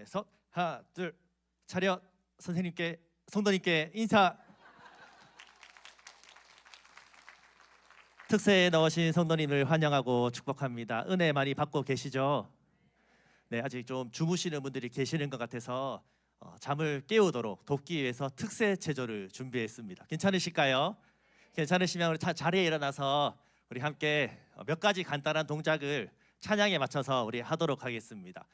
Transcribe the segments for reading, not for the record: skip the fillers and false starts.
셋. 하나, 둘. 차렷. 선생님께, 성도님께 인사. 특세에 넣으신 성도님을 환영하고 축복합니다. 은혜 많이 받고 계시죠? 네, 아직 좀 주무시는 분들이 계시는 것 같아서 잠을 깨우도록 돕기 위해서 특세 체조를 준비했습니다. 괜찮으실까요? 괜찮으시면 우리 자리에 일어나서 우리 함께 몇 가지 간단한 동작을 찬양에 맞춰서 우리 하도록 하겠습니다.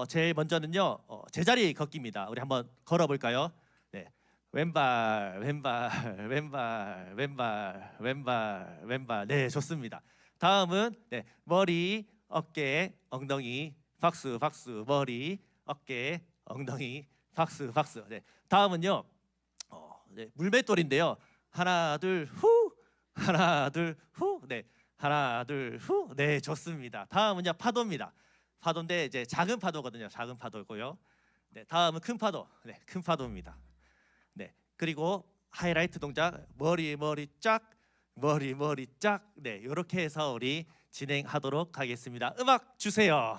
제일 먼저는요, 제자리 걷기입니다. 우리 한번 걸어볼까요? 네, 왼발, 왼발, 왼발, 왼발, 왼발, 왼발. 네, 좋습니다. 다음은 네, 머리, 어깨, 엉덩이, 박수, 박수. 머리, 어깨, 엉덩이, 박수, 박수. 네, 다음은요, 네, 물맷돌인데요. 하나, 둘, 후. 하나, 둘, 후. 네, 하나, 둘, 후. 네, 좋습니다. 다음은요, 파도입니다. 파도인데 이제 작은 파도거든요. 작은 파도고요. 네, 다음은 큰 파도. 네, 큰 파도입니다. 네, 그리고 하이라이트 동작 머리 짝, 머리 짝. 네, 이렇게 해서 우리 진행하도록 하겠습니다. 음악 주세요.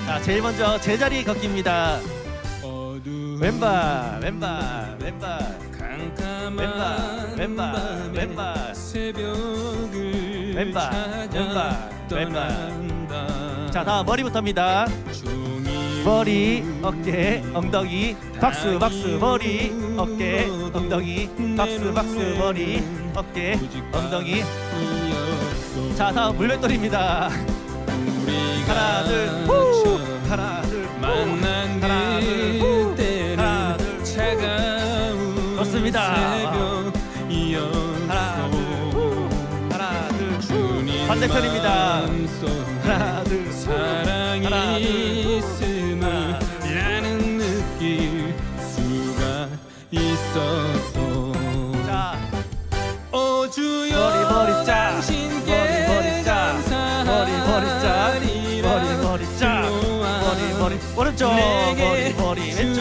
자, 제일 먼저 제자리 걷기입니다. 왼발, 왼발, 왼발, 왼발, 왼발, 왼발, 새벽을 왼발, 왼발, 떠난다. 자, 다음 머리부터입니다. 머리, 어깨, 엉덩이, 박수, 박수. 머리, 어깨, 엉덩이, 박수, 박수. 머리, 어깨, 엉덩이. 자, 다음 물맷돌입니다. 하나, 둘, 후. 하나, 둘, 후. 하나, 둘, 후. 하나, 둘, 차가운 좋습니다. 새벽이었어. 하나, 둘, 후. 하나, 둘, 후. 반대편입니다. 하나, 둘, 후. 사랑이 하나, 둘, 후. 있음을 나는 느낄 수가 있었어. 자, 오 주여, 머리 짝, 당신께 머리 짝, 머리 짝, 머리 짝, 머리 오른쪽, 머리 왼쪽.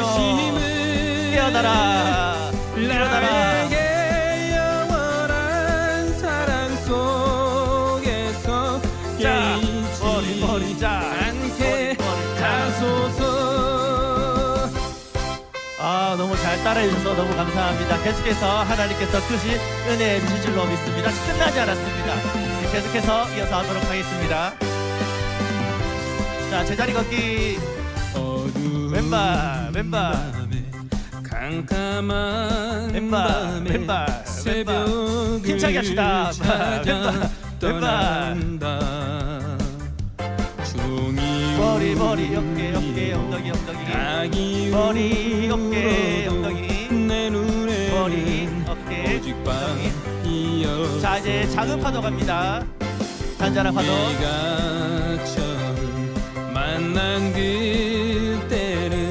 일어나라, 일어나라. 나에게 영원한 사랑 속에서 자, 깨이지 머리 짝, 않게 머리 짝. 하소서. 아, 너무 잘 따라해 주셔서 너무 감사합니다. 계속해서 하나님께서 크신 은혜해 주실 줄로 믿습니다. 끝나지 않았습니다. 계속해서 이어서 하도록 하겠습니다. 자, 제자리 걷기. 왼발, 왼발, 깜깜한 왼발, 밤에 왼발, 새벽을 힘차게 합시다. 왼발, 떠난다. 종이 머리, 어깨, 엉덩이. 닭이 머리, 어깨, 엉덩이. 내 눈에 머리, 어깨, 오직 엉덩이. 밤이었어. 자, 이제 작은 파도 갑니다. 잔잔한 파도. 우리가 처음 만난 그때는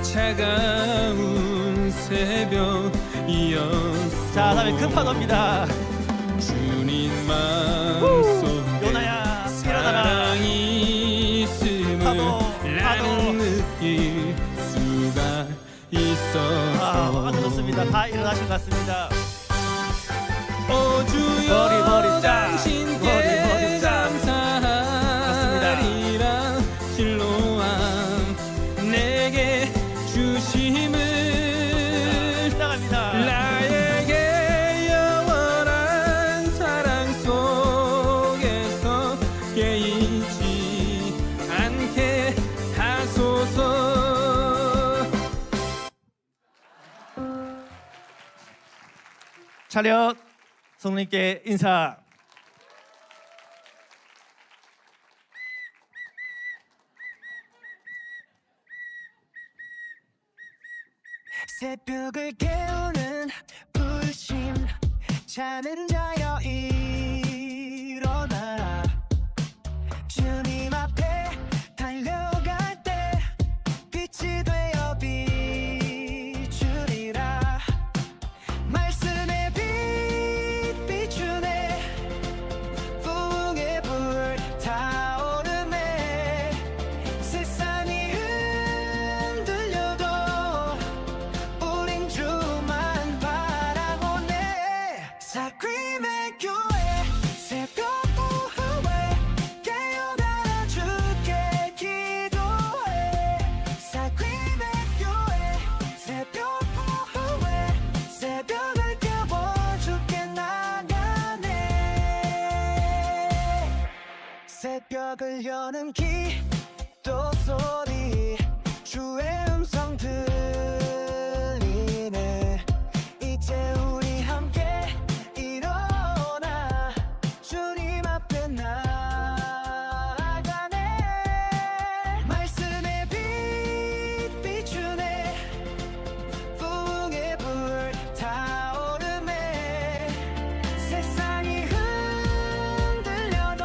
차가운 새벽이었어. 자, 다음에 큰 파도입니다. 주님 마음속에 요나야, 일어나라. 사랑이 있음을 파도. 나는 느낄 수가 있었어. 아주 좋습니다. 다 일어나신 것 같습니다. 오 주여, 머리 짝, 당신께 머리 짝. 감사하리라. 실로암 내게 주심을 나갑니다. 나에게 영원한 사랑 속에서 깨이지 않게 하소서. 차렷. 성령님께 인사. 새벽을 깨우는 불심 자는 자여 일어나. 주님 앞에 달려갈 때 빛이 되어 비추리라. 말씀의 빛 비추네. 부흥의 불 타오르네. 세상이 흔들려도 우린 주만 들려는 기도 소리 주의 음성 들리네 이제 우리 함께 일어나 주님 앞에 나아가네 말씀의 빛 비추네 부흥의 불 타오르네 세상이 흔들려도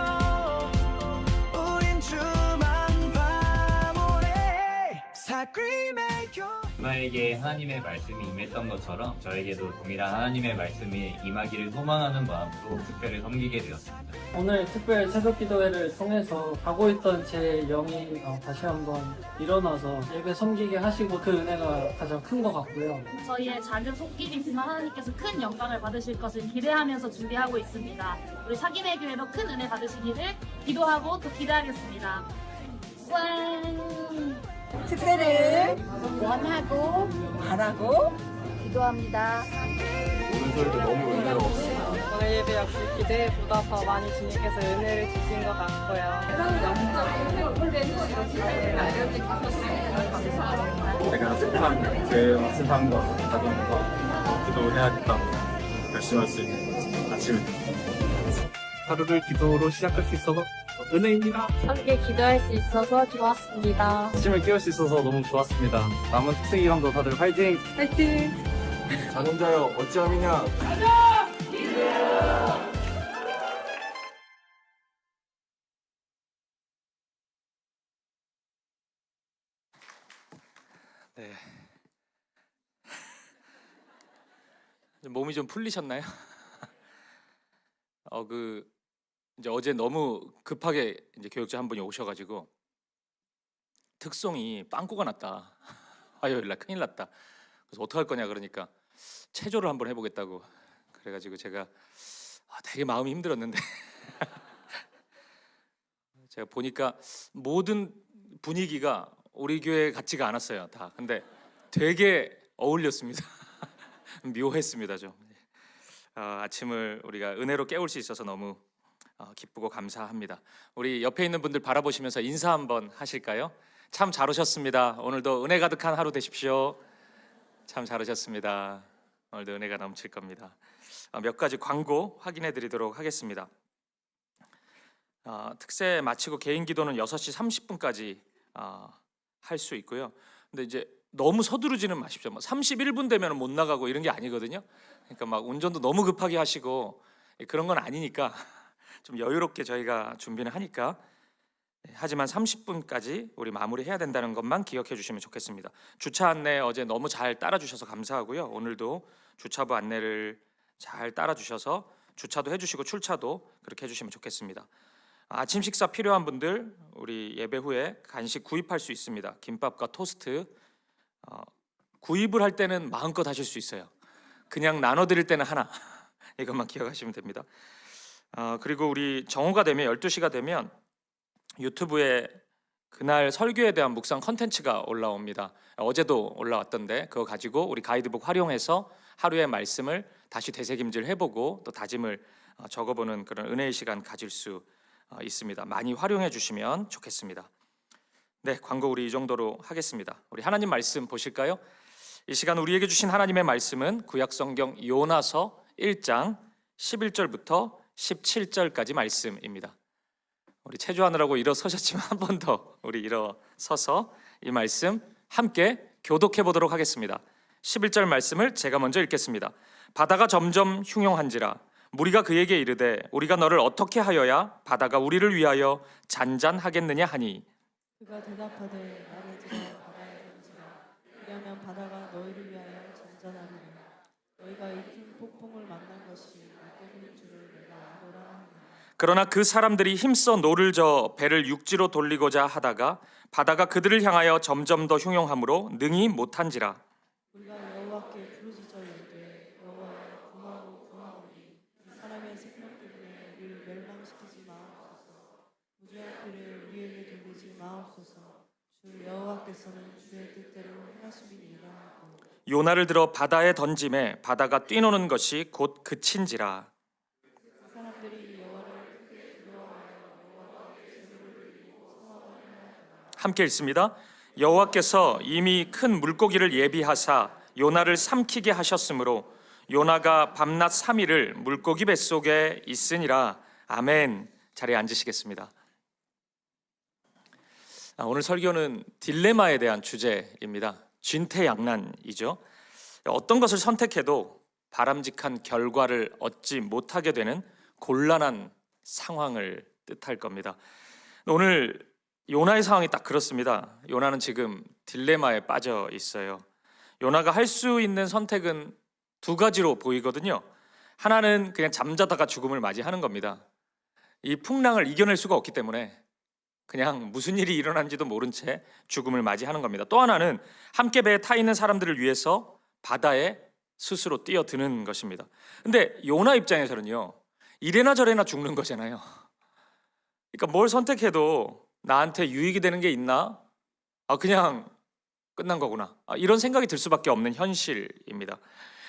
우린 주만 바라보네 사그림의 교 누나에게 하나님의 말씀이 임했던 것처럼 저에게도 동일한 하나님의 말씀이 임하기를 소망하는 마음으로 특별히 섬기게 되었습니다. 오늘 특별 새벽 기도회를 통해서 가고 있던 제 영이 다시 한번 일어나서 예배 섬기게 하시고 그 은혜가 가장 큰 것 같고요. 저희의 작은 손길이지만 하나님께서 큰 영광을 받으실 것을 기대하면서 준비하고 있습니다. 우리 사김의 교회도 큰 은혜 받으시기를 기도하고 또 기대하겠습니다. 꽝! 특세를 원하고 바라고 기도합니다. 오늘 예배 역시 기대보다 더 많이 주님께서 은혜를 주신 것 같고요. 제가 속한 그 세상과 가정에서 기도해야겠다고 결심할 수 있는 아침입니다. 하루를 기도로 시작할 수 있어서 은혜입니다. 함께 기도할 수 있어서 좋았습니다. 아침을 깨울 수 있어서 너무 좋았습니다. 남은 특세 기간도 다들 화이팅! 파이팅! 자녀자여 어찌함이냐? 네. 몸이 좀 풀리셨나요? 이제 어제 너무 급하게 이제 교육자 한 분이 오셔가지고 특송이 빵꾸가 났다. 화요일 날 큰일 났다. 그래서 어떡할 거냐 그러니까 체조를 한번 해보겠다고. 그래가지고 제가 되게 마음이 힘들었는데 제가 보니까 모든 분위기가 우리 교회 같지가 않았어요. 다. 근데 되게 어울렸습니다. 묘했습니다 좀. 아침을 우리가 은혜로 깨울 수 있어서 너무 기쁘고 감사합니다. 우리 옆에 있는 분들 바라보시면서 인사 한번 하실까요? 참 잘 오셨습니다. 오늘도 은혜 가득한 하루 되십시오. 참 잘 오셨습니다. 오늘도 은혜가 넘칠 겁니다. 몇 가지 광고 확인해 드리도록 하겠습니다. 특세 마치고 개인 기도는 6시 30분까지 할 수 있고요. 근데 이제 너무 서두르지는 마십시오. 31분 되면 못 나가고 이런 게 아니거든요. 그러니까 막 운전도 너무 급하게 하시고 그런 건 아니니까 좀 여유롭게 저희가 준비는 하니까 하지만 30분까지 우리 마무리해야 된다는 것만 기억해 주시면 좋겠습니다. 주차 안내 어제 너무 잘 따라주셔서 감사하고요. 오늘도 주차부 안내를 잘 따라주셔서 주차도 해주시고 출차도 그렇게 해주시면 좋겠습니다. 아침 식사 필요한 분들 우리 예배 후에 간식 구입할 수 있습니다. 김밥과 토스트 구입을 할 때는 마음껏 하실 수 있어요. 그냥 나눠드릴 때는 하나 이것만 기억하시면 됩니다. 그리고 우리 정오가 되면 12시가 되면 유튜브에 그날 설교에 대한 묵상 컨텐츠가 올라옵니다. 어제도 올라왔던데 그거 가지고 우리 가이드북 활용해서 하루의 말씀을 다시 되새김질 해보고 또 다짐을 적어보는 그런 은혜의 시간 가질 수 있습니다. 많이 활용해 주시면 좋겠습니다. 네, 광고 우리 이 정도로 하겠습니다. 우리 하나님 말씀 보실까요? 이 시간 우리에게 주신 하나님의 말씀은 구약성경 요나서 1장 11절부터 17절까지 말씀입니다. 우리 체조하느라고 일어서셨지만 한 번 더 우리 일어서서 이 말씀 함께 교독해 보도록 하겠습니다. 11절 말씀을 제가 먼저 읽겠습니다. 바다가 점점 흉용한지라 무리가 그에게 이르되 우리가 너를 어떻게 하여야 바다가 우리를 위하여 잔잔하겠느냐 하니 그가 대답하되 나를 들어 바다에 던지라. 그러면 바다가 너희를 위하여 잔잔하리라. 너희가 이 큰 폭풍을 만난 것이 나 때문인 줄을 내가 아노라 하니. 그러나 그 사람들이 힘써 노를 저어 배를 육지로 돌리고자 하다가 바다가 그들을 향하여 점점 더 흉용함으로 능히 못한지라. 우리가 여호와께 부르짖어 이르되 여호와여 구하고 구하오니 이 사람의 생명 때문에 우리를 멸망시키지 마옵소서. 무죄한 피를 우리에게 돌리지 마옵소서. 주 여호와께서는 주의 뜻대로 행하심이니이다 하고. 요나를 들어 바다에 던짐에 바다가 뛰노는 것이 곧 그친지라. 사람들이 여호와를 크게 두려워하여 여호와께 제물을 드리며 함께 읽습니다. 여호와께서 이미 큰 물고기를 예비하사 요나를 삼키게 하셨으므로 요나가 밤낮 3일을 물고기 뱃속에 있으니라. 아멘. 자리에 앉으시겠습니다. 오늘 설교는 딜레마에 대한 주제입니다. 진퇴양난이죠. 어떤 것을 선택해도 바람직한 결과를 얻지 못하게 되는 곤란한 상황을 뜻할 겁니다. 오늘 요나의 상황이 딱 그렇습니다. 요나는 지금 딜레마에 빠져 있어요. 요나가 할 수 있는 선택은 두 가지로 보이거든요. 하나는 그냥 잠자다가 죽음을 맞이하는 겁니다. 이 풍랑을 이겨낼 수가 없기 때문에 그냥 무슨 일이 일어난지도 모른 채 죽음을 맞이하는 겁니다. 또 하나는 함께 배에 타 있는 사람들을 위해서 바다에 스스로 뛰어드는 것입니다. 근데 요나 입장에서는요, 이래나 저래나 죽는 거잖아요. 그러니까 뭘 선택해도 나한테 유익이 되는 게 있나? 그냥 끝난 거구나. 이런 생각이 들 수밖에 없는 현실입니다.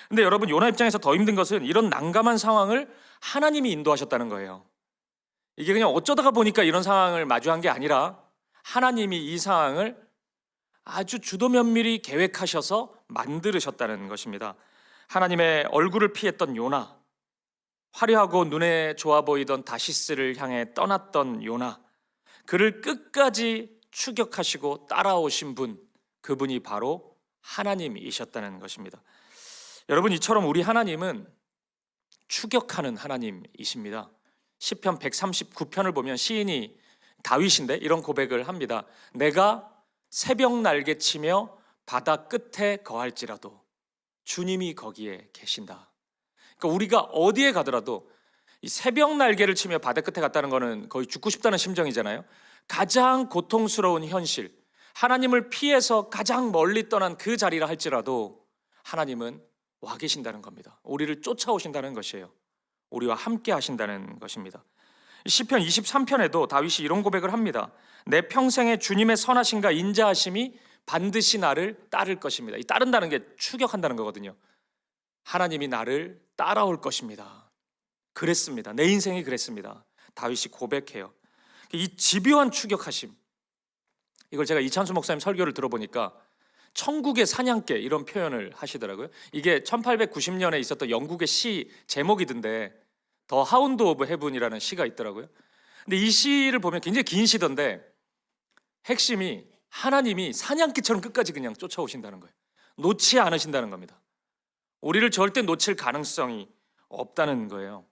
근데 여러분, 요나 입장에서 더 힘든 것은 이런 난감한 상황을 하나님이 인도하셨다는 거예요. 이게 그냥 어쩌다가 보니까 이런 상황을 마주한 게 아니라 하나님이 이 상황을 아주 주도 면밀히 계획하셔서 만들으셨다는 것입니다. 하나님의 얼굴을 피했던 요나, 화려하고 눈에 좋아 보이던 다시스를 향해 떠났던 요나, 그를 끝까지 추격하시고 따라오신 분, 그분이 바로 하나님이셨다는 것입니다. 여러분, 이처럼 우리 하나님은 추격하는 하나님이십니다. 시편 139편을 보면 시인이 다윗인데 이런 고백을 합니다. 내가 새벽 날개치며 바다 끝에 거할지라도 주님이 거기에 계신다. 그러니까 우리가 어디에 가더라도 이 새벽 날개를 치며 바다 끝에 갔다는 거는 거의 죽고 싶다는 심정이잖아요. 가장 고통스러운 현실, 하나님을 피해서 가장 멀리 떠난 그 자리라 할지라도 하나님은 와 계신다는 겁니다. 우리를 쫓아오신다는 것이에요. 우리와 함께 하신다는 것입니다. 시편 23편에도 다윗이 이런 고백을 합니다. 내 평생에 주님의 선하심과 인자하심이 반드시 나를 따를 것입니다. 이 따른다는 게 추격한다는 거거든요. 하나님이 나를 따라올 것입니다. 그랬습니다. 내 인생이 그랬습니다. 다윗이 고백해요. 이 집요한 추격하심, 이걸 제가 이찬수 목사님 설교를 들어보니까 천국의 사냥개 이런 표현을 하시더라고요. 이게 1890년에 있었던 영국의 시 제목이던데 더 하운드 오브 헤븐이라는 시가 있더라고요. 근데 이 시를 보면 굉장히 긴 시던데 핵심이 하나님이 사냥개처럼 끝까지 그냥 쫓아오신다는 거예요. 놓지 않으신다는 겁니다. 우리를 절대 놓칠 가능성이 없다는 거예요.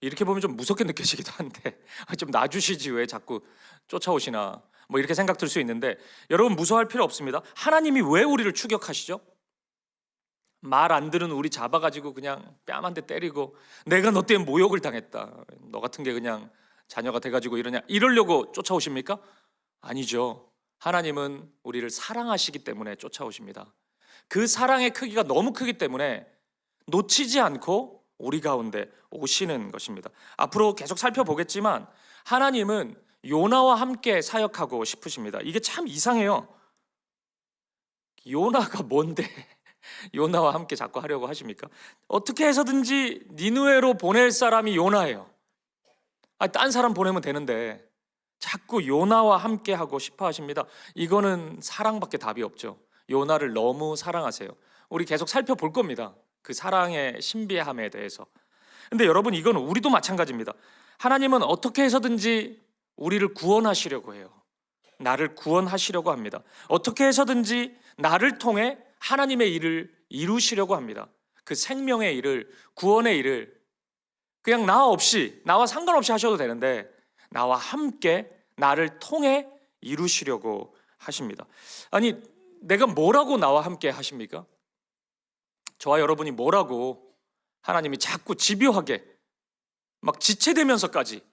이렇게 보면 좀 무섭게 느껴지기도 한데 좀 놔주시지 왜 자꾸 쫓아오시나 뭐 이렇게 생각 들 수 있는데, 여러분 무서워할 필요 없습니다. 하나님이 왜 우리를 추격하시죠? 말 안 들은 우리 잡아가지고 그냥 뺨 한 대 때리고 내가 너 때문에 모욕을 당했다, 너 같은 게 그냥 자녀가 돼가지고 이러려고 쫓아오십니까? 아니죠. 하나님은 우리를 사랑하시기 때문에 쫓아오십니다. 그 사랑의 크기가 너무 크기 때문에 놓치지 않고 우리 가운데 오시는 것입니다. 앞으로 계속 살펴보겠지만 하나님은 요나와 함께 사역하고 싶으십니다. 이게 참 이상해요. 요나가 뭔데 요나와 함께 자꾸 하려고 하십니까? 어떻게 해서든지 니느웨로 보낼 사람이 요나예요. 딴 사람 보내면 되는데 자꾸 요나와 함께 하고 싶어 하십니다. 이거는 사랑밖에 답이 없죠. 요나를 너무 사랑하세요. 우리 계속 살펴볼 겁니다. 그 사랑의 신비함에 대해서. 근데 여러분, 이건 우리도 마찬가지입니다. 하나님은 어떻게 해서든지 우리를 구원하시려고 해요. 나를 구원하시려고 합니다. 어떻게 해서든지 나를 통해 하나님의 일을 이루시려고 합니다. 그 생명의 일을, 구원의 일을 그냥 나 없이, 나와 상관없이 하셔도 되는데 나와 함께 나를 통해 이루시려고 하십니다. 아니, 내가 뭐라고 나와 함께 하십니까? 저와 여러분이 뭐라고 하나님이 자꾸 집요하게 막 지체되면서까지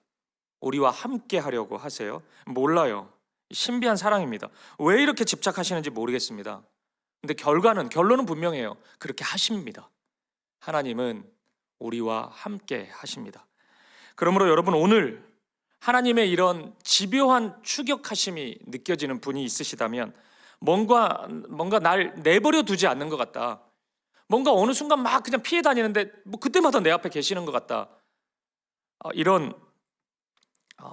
우리와 함께 하려고 하세요? 몰라요. 신비한 사랑입니다. 왜 이렇게 집착하시는지 모르겠습니다. 근데 결론은 분명해요. 그렇게 하십니다. 하나님은 우리와 함께 하십니다. 그러므로 여러분, 오늘 하나님의 이런 집요한 추격하심이 느껴지는 분이 있으시다면 뭔가 날 내버려 두지 않는 것 같다, 뭔가 어느 순간 막 그냥 피해 다니는데 뭐 그때마다 내 앞에 계시는 것 같다, 이런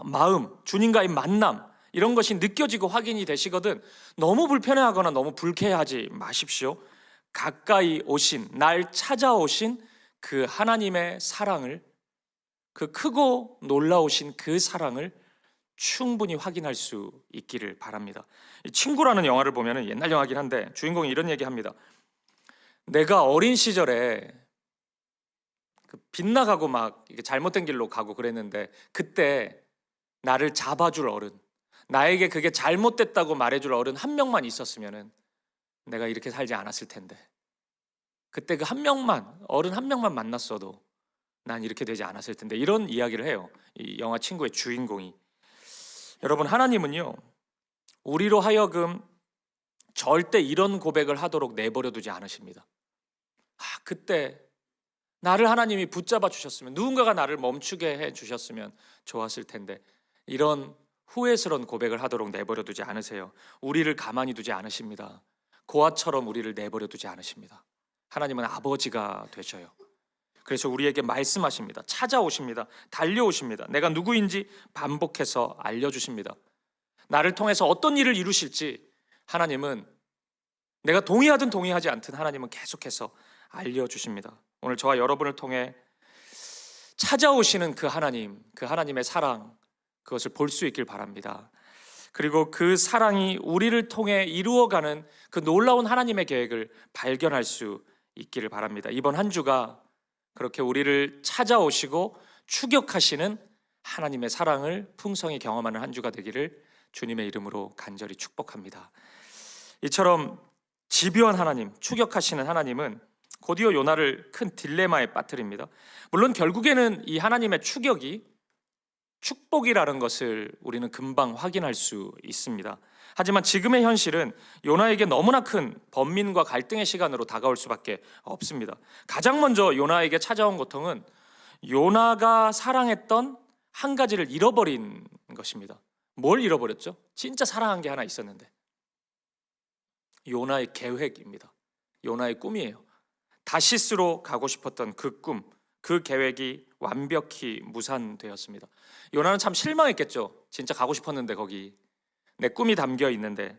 마음, 주님과의 만남, 이런 것이 느껴지고 확인이 되시거든 너무 불편해하거나 너무 불쾌하지 마십시오. 가까이 오신, 날 찾아오신 그 하나님의 사랑을, 그 크고 놀라우신 그 사랑을 충분히 확인할 수 있기를 바랍니다. 이 친구라는 영화를 보면 옛날 영화긴 한데 주인공이 이런 얘기합니다. 내가 어린 시절에 그 빗나가고 막 이게 잘못된 길로 가고 그랬는데 그때 나를 잡아줄 어른, 나에게 그게 잘못됐다고 말해줄 어른 한 명만 있었으면은 내가 이렇게 살지 않았을 텐데, 그때 그 한 명만, 어른 한 명만 만났어도 난 이렇게 되지 않았을 텐데, 이런 이야기를 해요. 이 영화 친구의 주인공이. 여러분, 하나님은요 우리로 하여금 절대 이런 고백을 하도록 내버려 두지 않으십니다. 그때 나를 하나님이 붙잡아 주셨으면, 누군가가 나를 멈추게 해 주셨으면 좋았을 텐데, 이런 후회스러운 고백을 하도록 내버려 두지 않으세요. 우리를 가만히 두지 않으십니다. 고아처럼 우리를 내버려 두지 않으십니다. 하나님은 아버지가 되셔요. 그래서 우리에게 말씀하십니다. 찾아오십니다. 달려오십니다. 내가 누구인지 반복해서 알려주십니다. 나를 통해서 어떤 일을 이루실지 하나님은, 내가 동의하든 동의하지 않든 하나님은 계속해서 알려주십니다. 오늘 저와 여러분을 통해 찾아오시는 그 하나님, 그 하나님의 사랑, 그것을 볼 수 있길 바랍니다. 그리고 그 사랑이 우리를 통해 이루어가는 그 놀라운 하나님의 계획을 발견할 수 있기를 바랍니다. 이번 한 주가 그렇게 우리를 찾아오시고 추격하시는 하나님의 사랑을 풍성히 경험하는 한 주가 되기를 주님의 이름으로 간절히 축복합니다. 이처럼 집요한 하나님, 추격하시는 하나님은 곧이어 요나를 큰 딜레마에 빠뜨립니다. 물론 결국에는 이 하나님의 추격이 축복이라는 것을 우리는 금방 확인할 수 있습니다. 하지만 지금의 현실은 요나에게 너무나 큰 번민과 갈등의 시간으로 다가올 수밖에 없습니다. 가장 먼저 요나에게 찾아온 고통은 요나가 사랑했던 한 가지를 잃어버린 것입니다. 뭘 잃어버렸죠? 진짜 사랑한 게 하나 있었는데, 요나의 계획입니다. 요나의 꿈이에요. 다시스로 가고 싶었던 그 꿈, 그 계획이 완벽히 무산되었습니다. 요나는 참 실망했겠죠. 진짜 가고 싶었는데 거기 내 꿈이 담겨 있는데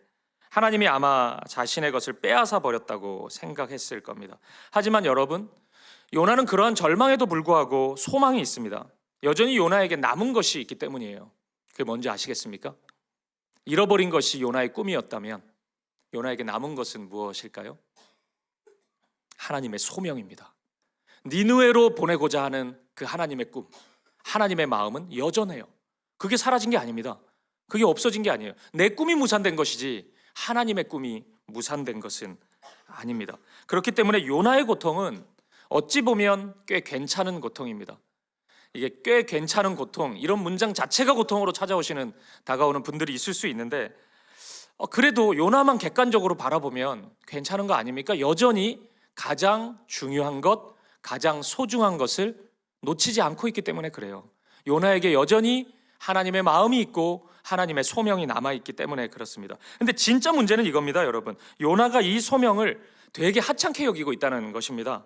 하나님이 아마 자신의 것을 빼앗아 버렸다고 생각했을 겁니다. 하지만 여러분, 요나는 그러한 절망에도 불구하고 소망이 있습니다. 여전히 요나에게 남은 것이 있기 때문이에요. 그게 뭔지 아시겠습니까? 잃어버린 것이 요나의 꿈이었다면 요나에게 남은 것은 무엇일까요? 하나님의 소명입니다. 니느웨로 보내고자 하는 그 하나님의 꿈, 하나님의 마음은 여전해요. 그게 사라진 게 아닙니다. 그게 없어진 게 아니에요. 내 꿈이 무산된 것이지 하나님의 꿈이 무산된 것은 아닙니다. 그렇기 때문에 요나의 고통은 어찌 보면 꽤 괜찮은 고통입니다. 이게 꽤 괜찮은 고통, 이런 문장 자체가 고통으로 다가오는 분들이 있을 수 있는데, 그래도 요나만 객관적으로 바라보면 괜찮은 거 아닙니까? 여전히 가장 중요한 것, 가장 소중한 것을 놓치지 않고 있기 때문에 그래요. 요나에게 여전히 하나님의 마음이 있고 하나님의 소명이 남아있기 때문에 그렇습니다. 근데 진짜 문제는 이겁니다, 여러분. 요나가 이 소명을 되게 하찮게 여기고 있다는 것입니다.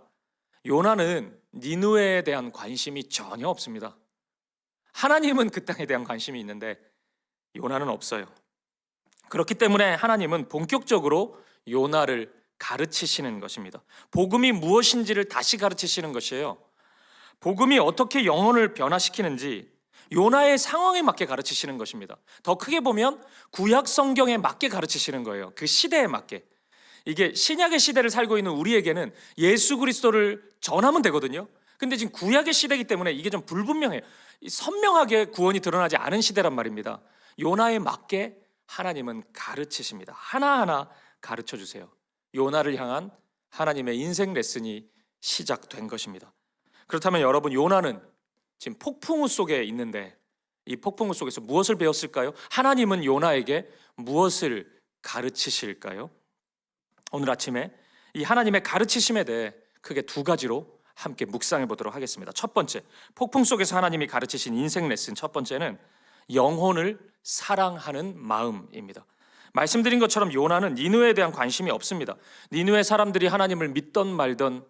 요나는 니느웨에 대한 관심이 전혀 없습니다. 하나님은 그 땅에 대한 관심이 있는데 요나는 없어요. 그렇기 때문에 하나님은 본격적으로 요나를 가르치시는 것입니다. 복음이 무엇인지를 다시 가르치시는 것이에요. 복음이 어떻게 영혼을 변화시키는지 요나의 상황에 맞게 가르치시는 것입니다. 더 크게 보면 구약 성경에 맞게 가르치시는 거예요. 그 시대에 맞게. 이게 신약의 시대를 살고 있는 우리에게는 예수 그리스도를 전하면 되거든요. 근데 지금 구약의 시대이기 때문에 이게 좀 불분명해요. 선명하게 구원이 드러나지 않은 시대란 말입니다. 요나에 맞게 하나님은 가르치십니다. 하나하나 가르쳐 주세요. 요나를 향한 하나님의 인생 레슨이 시작된 것입니다. 그렇다면 여러분, 요나는 지금 폭풍우 속에 있는데 이 폭풍우 속에서 무엇을 배웠을까요? 하나님은 요나에게 무엇을 가르치실까요? 오늘 아침에 이 하나님의 가르치심에 대해 크게 두 가지로 함께 묵상해 보도록 하겠습니다. 첫 번째, 폭풍 속에서 하나님이 가르치신 인생 레슨 첫 번째는 영혼을 사랑하는 마음입니다. 말씀드린 것처럼 요나는 니느웨에 대한 관심이 없습니다. 니느웨 사람들이 하나님을 믿던 말던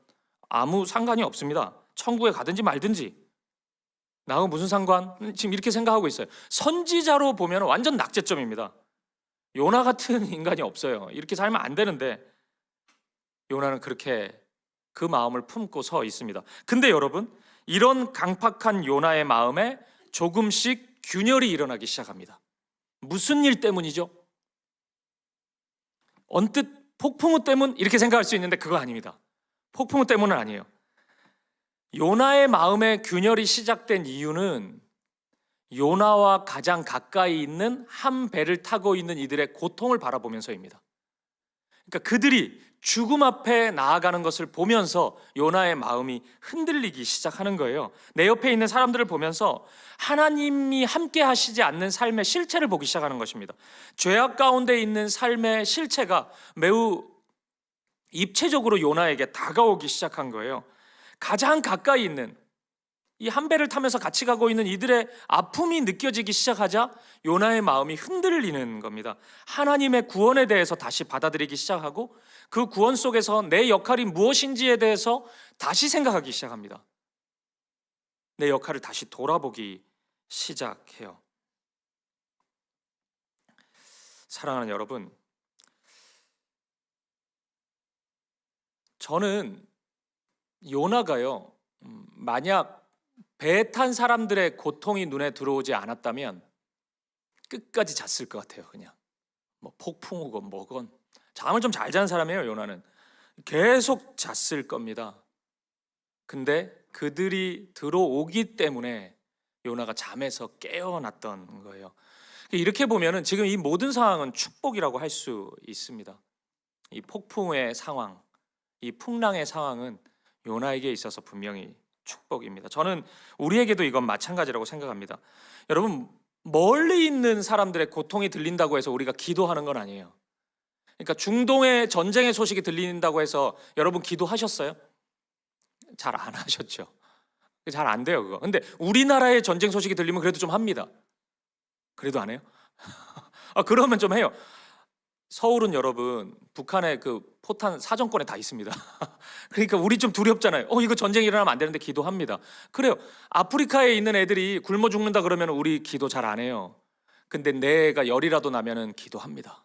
아무 상관이 없습니다. 천국에 가든지 말든지 나하고 무슨 상관? 지금 이렇게 생각하고 있어요. 선지자로 보면 완전 낙제점입니다. 요나 같은 인간이 없어요. 이렇게 살면 안 되는데 요나는 그렇게 그 마음을 품고 서 있습니다. 근데 여러분, 이런 강팍한 요나의 마음에 조금씩 균열이 일어나기 시작합니다. 무슨 일 때문이죠? 언뜻 폭풍우 때문 이렇게 생각할 수 있는데 그거 아닙니다. 폭풍우 때문은 아니에요. 요나의 마음에 균열이 시작된 이유는 요나와 가장 가까이 있는 한 배를 타고 있는 이들의 고통을 바라보면서입니다. 그러니까 그들이 죽음 앞에 나아가는 것을 보면서 요나의 마음이 흔들리기 시작하는 거예요. 내 옆에 있는 사람들을 보면서 하나님이 함께 하시지 않는 삶의 실체를 보기 시작하는 것입니다. 죄악 가운데 있는 삶의 실체가 매우 입체적으로 요나에게 다가오기 시작한 거예요. 가장 가까이 있는 이 한 배를 타면서 같이 가고 있는 이들의 아픔이 느껴지기 시작하자 요나의 마음이 흔들리는 겁니다. 하나님의 구원에 대해서 다시 받아들이기 시작하고 그 구원 속에서 내 역할이 무엇인지에 대해서 다시 생각하기 시작합니다. 내 역할을 다시 돌아보기 시작해요. 사랑하는 여러분, 저는 요나가요, 만약 배에 탄 사람들의 고통이 눈에 들어오지 않았다면 끝까지 잤을 것 같아요. 그냥 뭐 폭풍우건 뭐건 잠을 좀 잘 자는 사람이에요. 요나는 계속 잤을 겁니다. 근데 그들이 들어오기 때문에 요나가 잠에서 깨어났던 거예요. 이렇게 보면은 지금 이 모든 상황은 축복이라고 할 수 있습니다. 이 폭풍의 상황, 이 풍랑의 상황은 요나에게 있어서 분명히 축복입니다. 저는 우리에게도 이건 마찬가지라고 생각합니다. 여러분, 멀리 있는 사람들의 고통이 들린다고 해서 우리가 기도하는 건 아니에요. 그러니까 중동의 전쟁의 소식이 들린다고 해서 여러분 기도하셨어요? 잘 안 하셨죠. 잘 안 돼요, 그거. 근데 우리나라의 전쟁 소식이 들리면 그래도 좀 합니다. 그래도 안 해요? 그러면 좀 해요. 서울은 여러분 북한의 그 포탄 사정권에 다 있습니다. 그러니까 우리 좀 두렵잖아요. 이거 전쟁이 일어나면 안 되는데 기도합니다. 그래요. 아프리카에 있는 애들이 굶어 죽는다 그러면 우리 기도 잘 안 해요. 근데 내가 열이라도 나면은 기도합니다.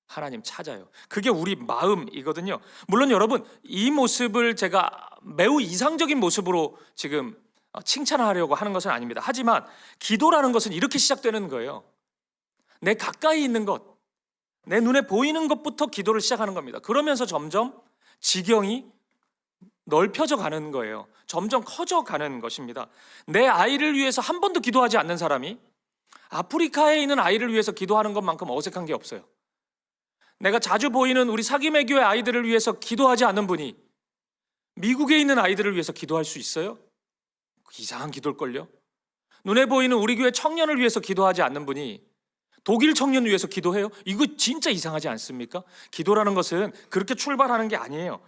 하나님 찾아요. 그게 우리 마음이거든요. 물론 여러분, 이 모습을 제가 매우 이상적인 모습으로 지금 칭찬하려고 하는 것은 아닙니다. 하지만 기도라는 것은 이렇게 시작되는 거예요. 내 가까이 있는 것, 내 눈에 보이는 것부터 기도를 시작하는 겁니다. 그러면서 점점 지경이 넓혀져 가는 거예요. 점점 커져 가는 것입니다. 내 아이를 위해서 한 번도 기도하지 않는 사람이 아프리카에 있는 아이를 위해서 기도하는 것만큼 어색한 게 없어요. 내가 자주 보이는 우리 사기매교의 아이들을 위해서 기도하지 않는 분이 미국에 있는 아이들을 위해서 기도할 수 있어요? 이상한 기도일걸요? 눈에 보이는 우리 교회 청년을 위해서 기도하지 않는 분이 독일 청년을 위해서 기도해요? 이거 진짜 이상하지 않습니까? 기도라는 것은 그렇게 출발하는 게 아니에요.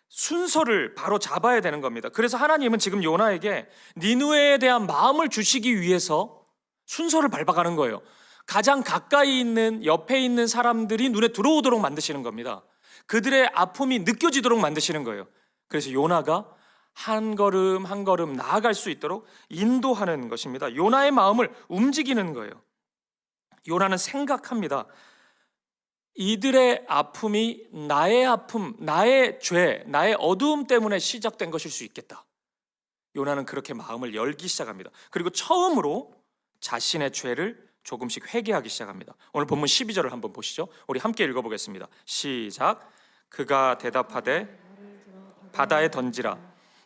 순서를 바로 잡아야 되는 겁니다. 그래서 하나님은 지금 요나에게 니느웨에 대한 마음을 주시기 위해서 순서를 밟아가는 거예요. 가장 가까이 있는 옆에 있는 사람들이 눈에 들어오도록 만드시는 겁니다. 그들의 아픔이 느껴지도록 만드시는 거예요. 그래서 요나가 한 걸음 한 걸음 나아갈 수 있도록 인도하는 것입니다. 요나의 마음을 움직이는 거예요. 요나는 생각합니다. 이들의 아픔이 나의 아픔, 나의 죄, 나의 어두움 때문에 시작된 것일 수 있겠다. 요나는 그렇게 마음을 열기 시작합니다. 그리고 처음으로 자신의 죄를 조금씩 회개하기 시작합니다. 오늘 본문 12절을 한번 보시죠. 우리 함께 읽어보겠습니다. 시작. 그가 대답하되 바다에 던지라.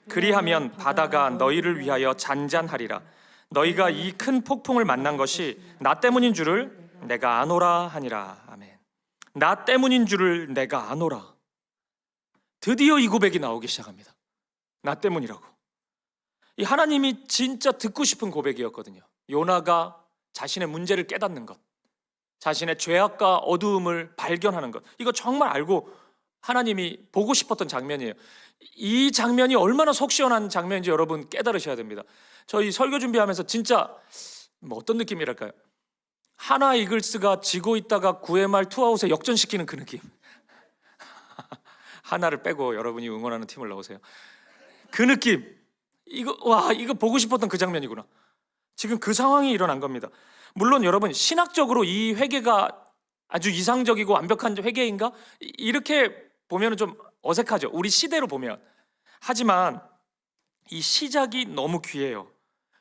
그리하면 바다가 너희를 위하여 잔잔하리라. 너희가 이 큰 폭풍을 만난 것이 나 때문인 줄을 내가 아노라 하니라. 아멘. 나 때문인 줄을 내가 아노라. 드디어 이 고백이 나오기 시작합니다. 나 때문이라고. 이 하나님이 진짜 듣고 싶은 고백이었거든요. 요나가 자신의 문제를 깨닫는 것, 자신의 죄악과 어두움을 발견하는 것, 이거 정말 알고 하나님이 보고 싶었던 장면이에요. 이 장면이 얼마나 속 시원한 장면인지 여러분 깨달으셔야 됩니다. 저희 설교 준비하면서 진짜 어떤 느낌이랄까요? 하나 이글스가 지고 있다가 9회 말 투아웃에 역전시키는 그 느낌. 하나를 빼고 여러분이 응원하는 팀을 넣으세요. 그 느낌. 이거 보고 싶었던 그 장면이구나. 지금 그 상황이 일어난 겁니다. 물론 여러분, 신학적으로 이 회개가 아주 이상적이고 완벽한 회개인가? 이렇게 보면 좀 어색하죠. 우리 시대로 보면. 하지만 이 시작이 너무 귀해요.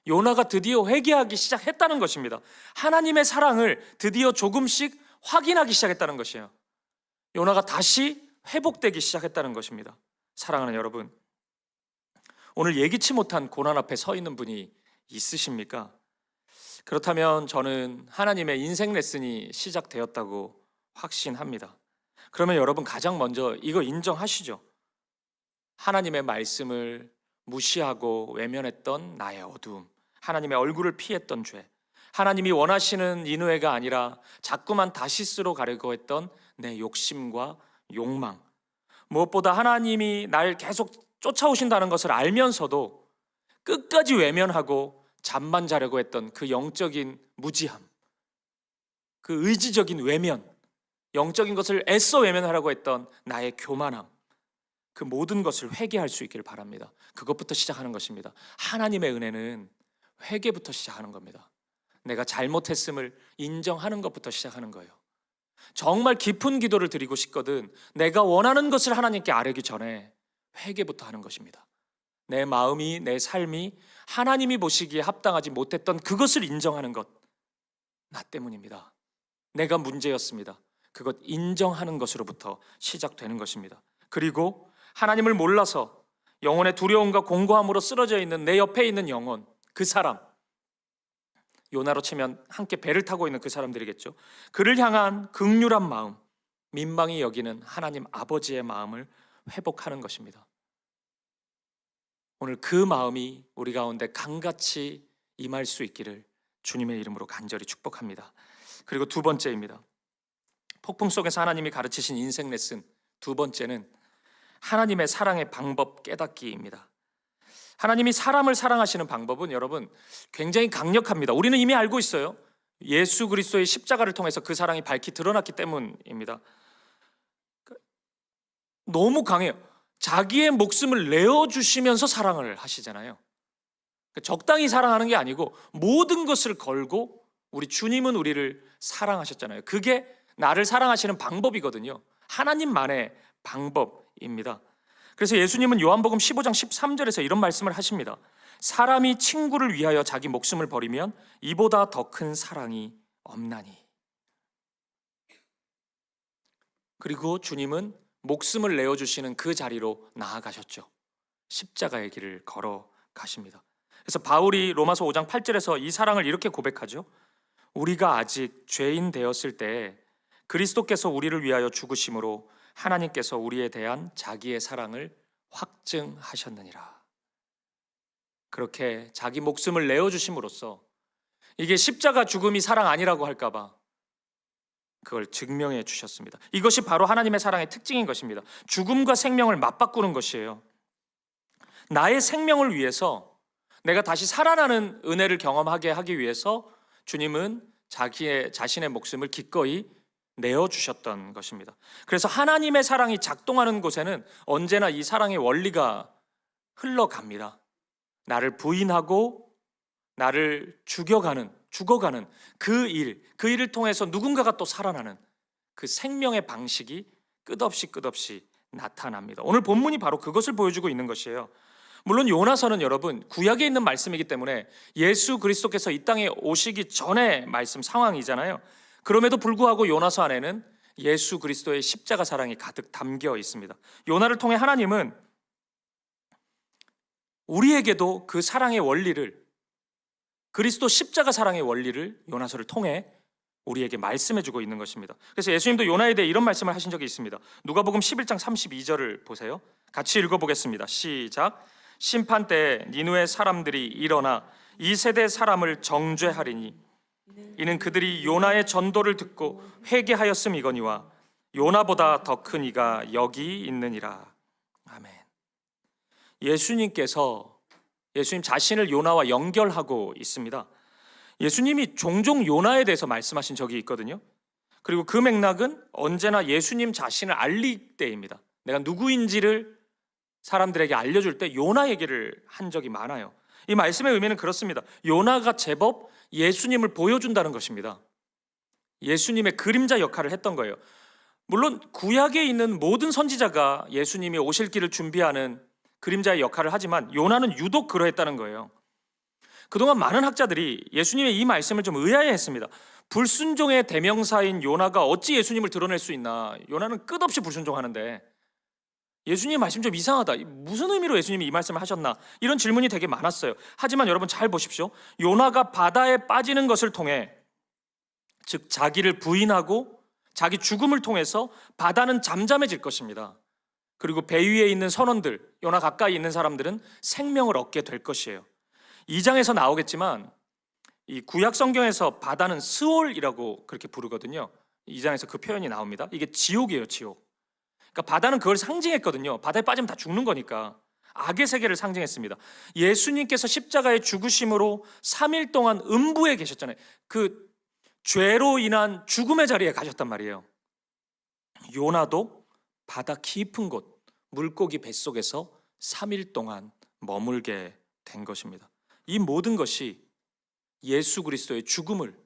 요나가 드디어 회개하기 시작했다는 것입니다. 하나님의 사랑을 드디어 조금씩 확인하기 시작했다는 것이에요. 요나가 다시 회복되기 시작했다는 것입니다. 사랑하는 여러분, 오늘 예기치 못한 고난 앞에 서 있는 분이 있으십니까? 그렇다면 저는 하나님의 인생 레슨이 시작되었다고 확신합니다. 그러면 여러분, 가장 먼저 이거 인정하시죠? 하나님의 말씀을 무시하고 외면했던 나의 어두움, 하나님의 얼굴을 피했던 죄, 하나님이 원하시는 인후회가 아니라 자꾸만 다시스로 가려고 했던 내 욕심과 욕망, 무엇보다 하나님이 날 계속 쫓아오신다는 것을 알면서도 끝까지 외면하고 잠만 자려고 했던 그 영적인 무지함, 그 의지적인 외면, 영적인 것을 애써 외면하려고 했던 나의 교만함, 그 모든 것을 회개할 수 있기를 바랍니다. 그것부터 시작하는 것입니다. 하나님의 은혜는 회개부터 시작하는 겁니다. 내가 잘못했음을 인정하는 것부터 시작하는 거예요. 정말 깊은 기도를 드리고 싶거든 내가 원하는 것을 하나님께 아뢰기 전에 회개부터 하는 것입니다. 내 마음이, 내 삶이 하나님이 보시기에 합당하지 못했던 그것을 인정하는 것, 나 때문입니다. 내가 문제였습니다. 그것 인정하는 것으로부터 시작되는 것입니다. 그리고 하나님을 몰라서 영혼의 두려움과 공고함으로 쓰러져 있는 내 옆에 있는 영혼, 그 사람, 요나로 치면 함께 배를 타고 있는 그 사람들이겠죠. 그를 향한 긍휼한 마음, 민망히 여기는 하나님 아버지의 마음을 회복하는 것입니다. 오늘 그 마음이 우리 가운데 강같이 임할 수 있기를 주님의 이름으로 간절히 축복합니다. 그리고 두 번째입니다. 폭풍 속에서 하나님이 가르치신 인생 레슨 두 번째는 하나님의 사랑의 방법 깨닫기입니다. 하나님이 사람을 사랑하시는 방법은 여러분 굉장히 강력합니다. 우리는 이미 알고 있어요. 예수 그리스도의 십자가를 통해서 그 사랑이 밝히 드러났기 때문입니다. 너무 강해요. 자기의 목숨을 내어주시면서 사랑을 하시잖아요. 적당히 사랑하는 게 아니고 모든 것을 걸고 우리 주님은 우리를 사랑하셨잖아요. 그게 나를 사랑하시는 방법이거든요. 하나님만의 방법입니다. 그래서 예수님은 요한복음 15장 13절에서 이런 말씀을 하십니다. 사람이 친구를 위하여 자기 목숨을 버리면 이보다 더 큰 사랑이 없나니. 그리고 주님은 목숨을 내어주시는 그 자리로 나아가셨죠. 십자가의 길을 걸어가십니다. 그래서 바울이 로마서 5장 8절에서 이 사랑을 이렇게 고백하죠. 우리가 아직 죄인 되었을 때 그리스도께서 우리를 위하여 죽으심으로 하나님께서 우리에 대한 자기의 사랑을 확증하셨느니라. 그렇게 자기 목숨을 내어주심으로써 이게 십자가 죽음이 사랑 아니라고 할까봐 그걸 증명해 주셨습니다. 이것이 바로 하나님의 사랑의 특징인 것입니다. 죽음과 생명을 맞바꾸는 것이에요. 나의 생명을 위해서, 내가 다시 살아나는 은혜를 경험하게 하기 위해서 주님은 자신의 목숨을 기꺼이 내어주셨던 것입니다. 그래서 하나님의 사랑이 작동하는 곳에는 언제나 이 사랑의 원리가 흘러갑니다. 나를 부인하고 나를 죽어가는 그 일을 통해서 누군가가 또 살아나는 그 생명의 방식이 끝없이 나타납니다. 오늘 본문이 바로 그것을 보여주고 있는 것이에요. 물론 요나서는 여러분 구약에 있는 말씀이기 때문에 예수 그리스도께서 이 땅에 오시기 전의 말씀 상황이잖아요. 그럼에도 불구하고 요나서 안에는 예수 그리스도의 십자가 사랑이 가득 담겨 있습니다. 요나를 통해 하나님은 우리에게도 그 사랑의 원리를, 그리스도 십자가 사랑의 원리를 요나서를 통해 우리에게 말씀해주고 있는 것입니다. 그래서 예수님도 요나에 대해 이런 말씀을 하신 적이 있습니다. 누가복음 11장 32절을 보세요. 같이 읽어보겠습니다. 시작. 심판 때에 니느웨 사람들이 일어나 이 세대 사람을 정죄하리니 이는 그들이 요나의 전도를 듣고 회개하였음이거니와 요나보다 더 큰 이가 여기 있느니라. 아멘. 예수님 자신을 요나와 연결하고 있습니다. 예수님이 종종 요나에 대해서 말씀하신 적이 있거든요. 그리고 그 맥락은 언제나 예수님 자신을 알릴 때입니다. 내가 누구인지를 사람들에게 알려줄 때 요나 얘기를 한 적이 많아요. 이 말씀의 의미는 그렇습니다. 요나가 제법 예수님을 보여준다는 것입니다. 예수님의 그림자 역할을 했던 거예요. 물론 구약에 있는 모든 선지자가 예수님이 오실 길을 준비하는 그림자의 역할을 하지만 요나는 유독 그러했다는 거예요. 그동안 많은 학자들이 예수님의 이 말씀을 좀 의아해했습니다. 불순종의 대명사인 요나가 어찌 예수님을 드러낼 수 있나? 요나는 끝없이 불순종하는데 예수님의 말씀 좀 이상하다. 무슨 의미로 예수님이 이 말씀을 하셨나? 이런 질문이 되게 많았어요. 하지만 여러분 잘 보십시오. 요나가 바다에 빠지는 것을 통해, 즉 자기를 부인하고 자기 죽음을 통해서 바다는 잠잠해질 것입니다. 그리고 배 위에 있는 선원들, 요나 가까이 있는 사람들은 생명을 얻게 될 것이에요. 2장에서 나오겠지만 이 구약 성경에서 바다는 스올이라고 그렇게 부르거든요. 2장에서 그 표현이 나옵니다. 이게 지옥이에요, 지옥. 그러니까 바다는 그걸 상징했거든요. 바다에 빠지면 다 죽는 거니까. 악의 세계를 상징했습니다. 예수님께서 십자가의 죽으심으로 3일 동안 음부에 계셨잖아요. 그 죄로 인한 죽음의 자리에 가셨단 말이에요. 요나도 바다 깊은 곳, 물고기 뱃속에서 3일 동안 머물게 된 것입니다. 이 모든 것이 예수 그리스도의 죽음을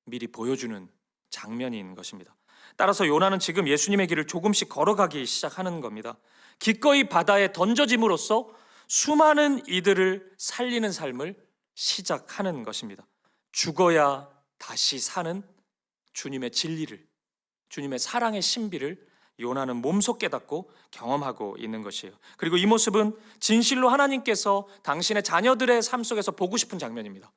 미리 보여주는 장면인 것입니다. 따라서 요나는 지금 예수님의 길을 조금씩 걸어가기 시작하는 겁니다. 기꺼이 바다에 던져짐으로써 수많은 이들을 살리는 삶을 시작하는 것입니다. 죽어야 다시 사는 주님의 진리를, 주님의 사랑의 신비를 요나는 몸소 깨닫고 경험하고 있는 것이에요. 그리고 이 모습은 진실로 하나님께서 당신의 자녀들의 삶 속에서 보고 싶은 장면입니다.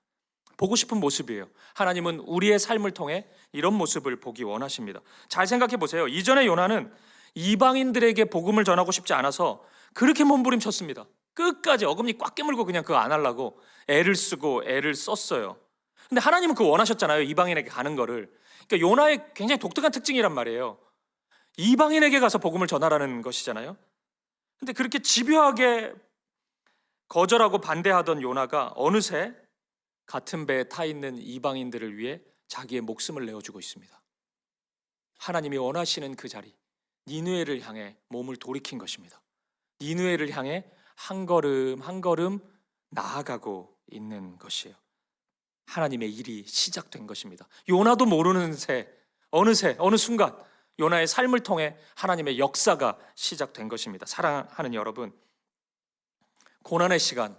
보고 싶은 모습이에요. 하나님은 우리의 삶을 통해 이런 모습을 보기 원하십니다. 잘 생각해 보세요. 이전에 요나는 이방인들에게 복음을 전하고 싶지 않아서 그렇게 몸부림쳤습니다. 끝까지 어금니 꽉 깨물고 그냥 그거 안 하려고 애를 쓰고 애를 썼어요. 근데 하나님은 그거 원하셨잖아요. 이방인에게 가는 거를. 그러니까 요나의 굉장히 독특한 특징이란 말이에요. 이방인에게 가서 복음을 전하라는 것이잖아요. 근데 그렇게 집요하게 거절하고 반대하던 요나가 어느새 같은 배에 타 있는 이방인들을 위해 자기의 목숨을 내어주고 있습니다. 하나님이 원하시는 그 자리, 니느웨를 향해 몸을 돌이킨 것입니다. 니느웨를 향해 한 걸음 한 걸음 나아가고 있는 것이에요. 하나님의 일이 시작된 것입니다. 요나도 모르는 새, 어느새 어느 순간 요나의 삶을 통해 하나님의 역사가 시작된 것입니다. 사랑하는 여러분, 고난의 시간,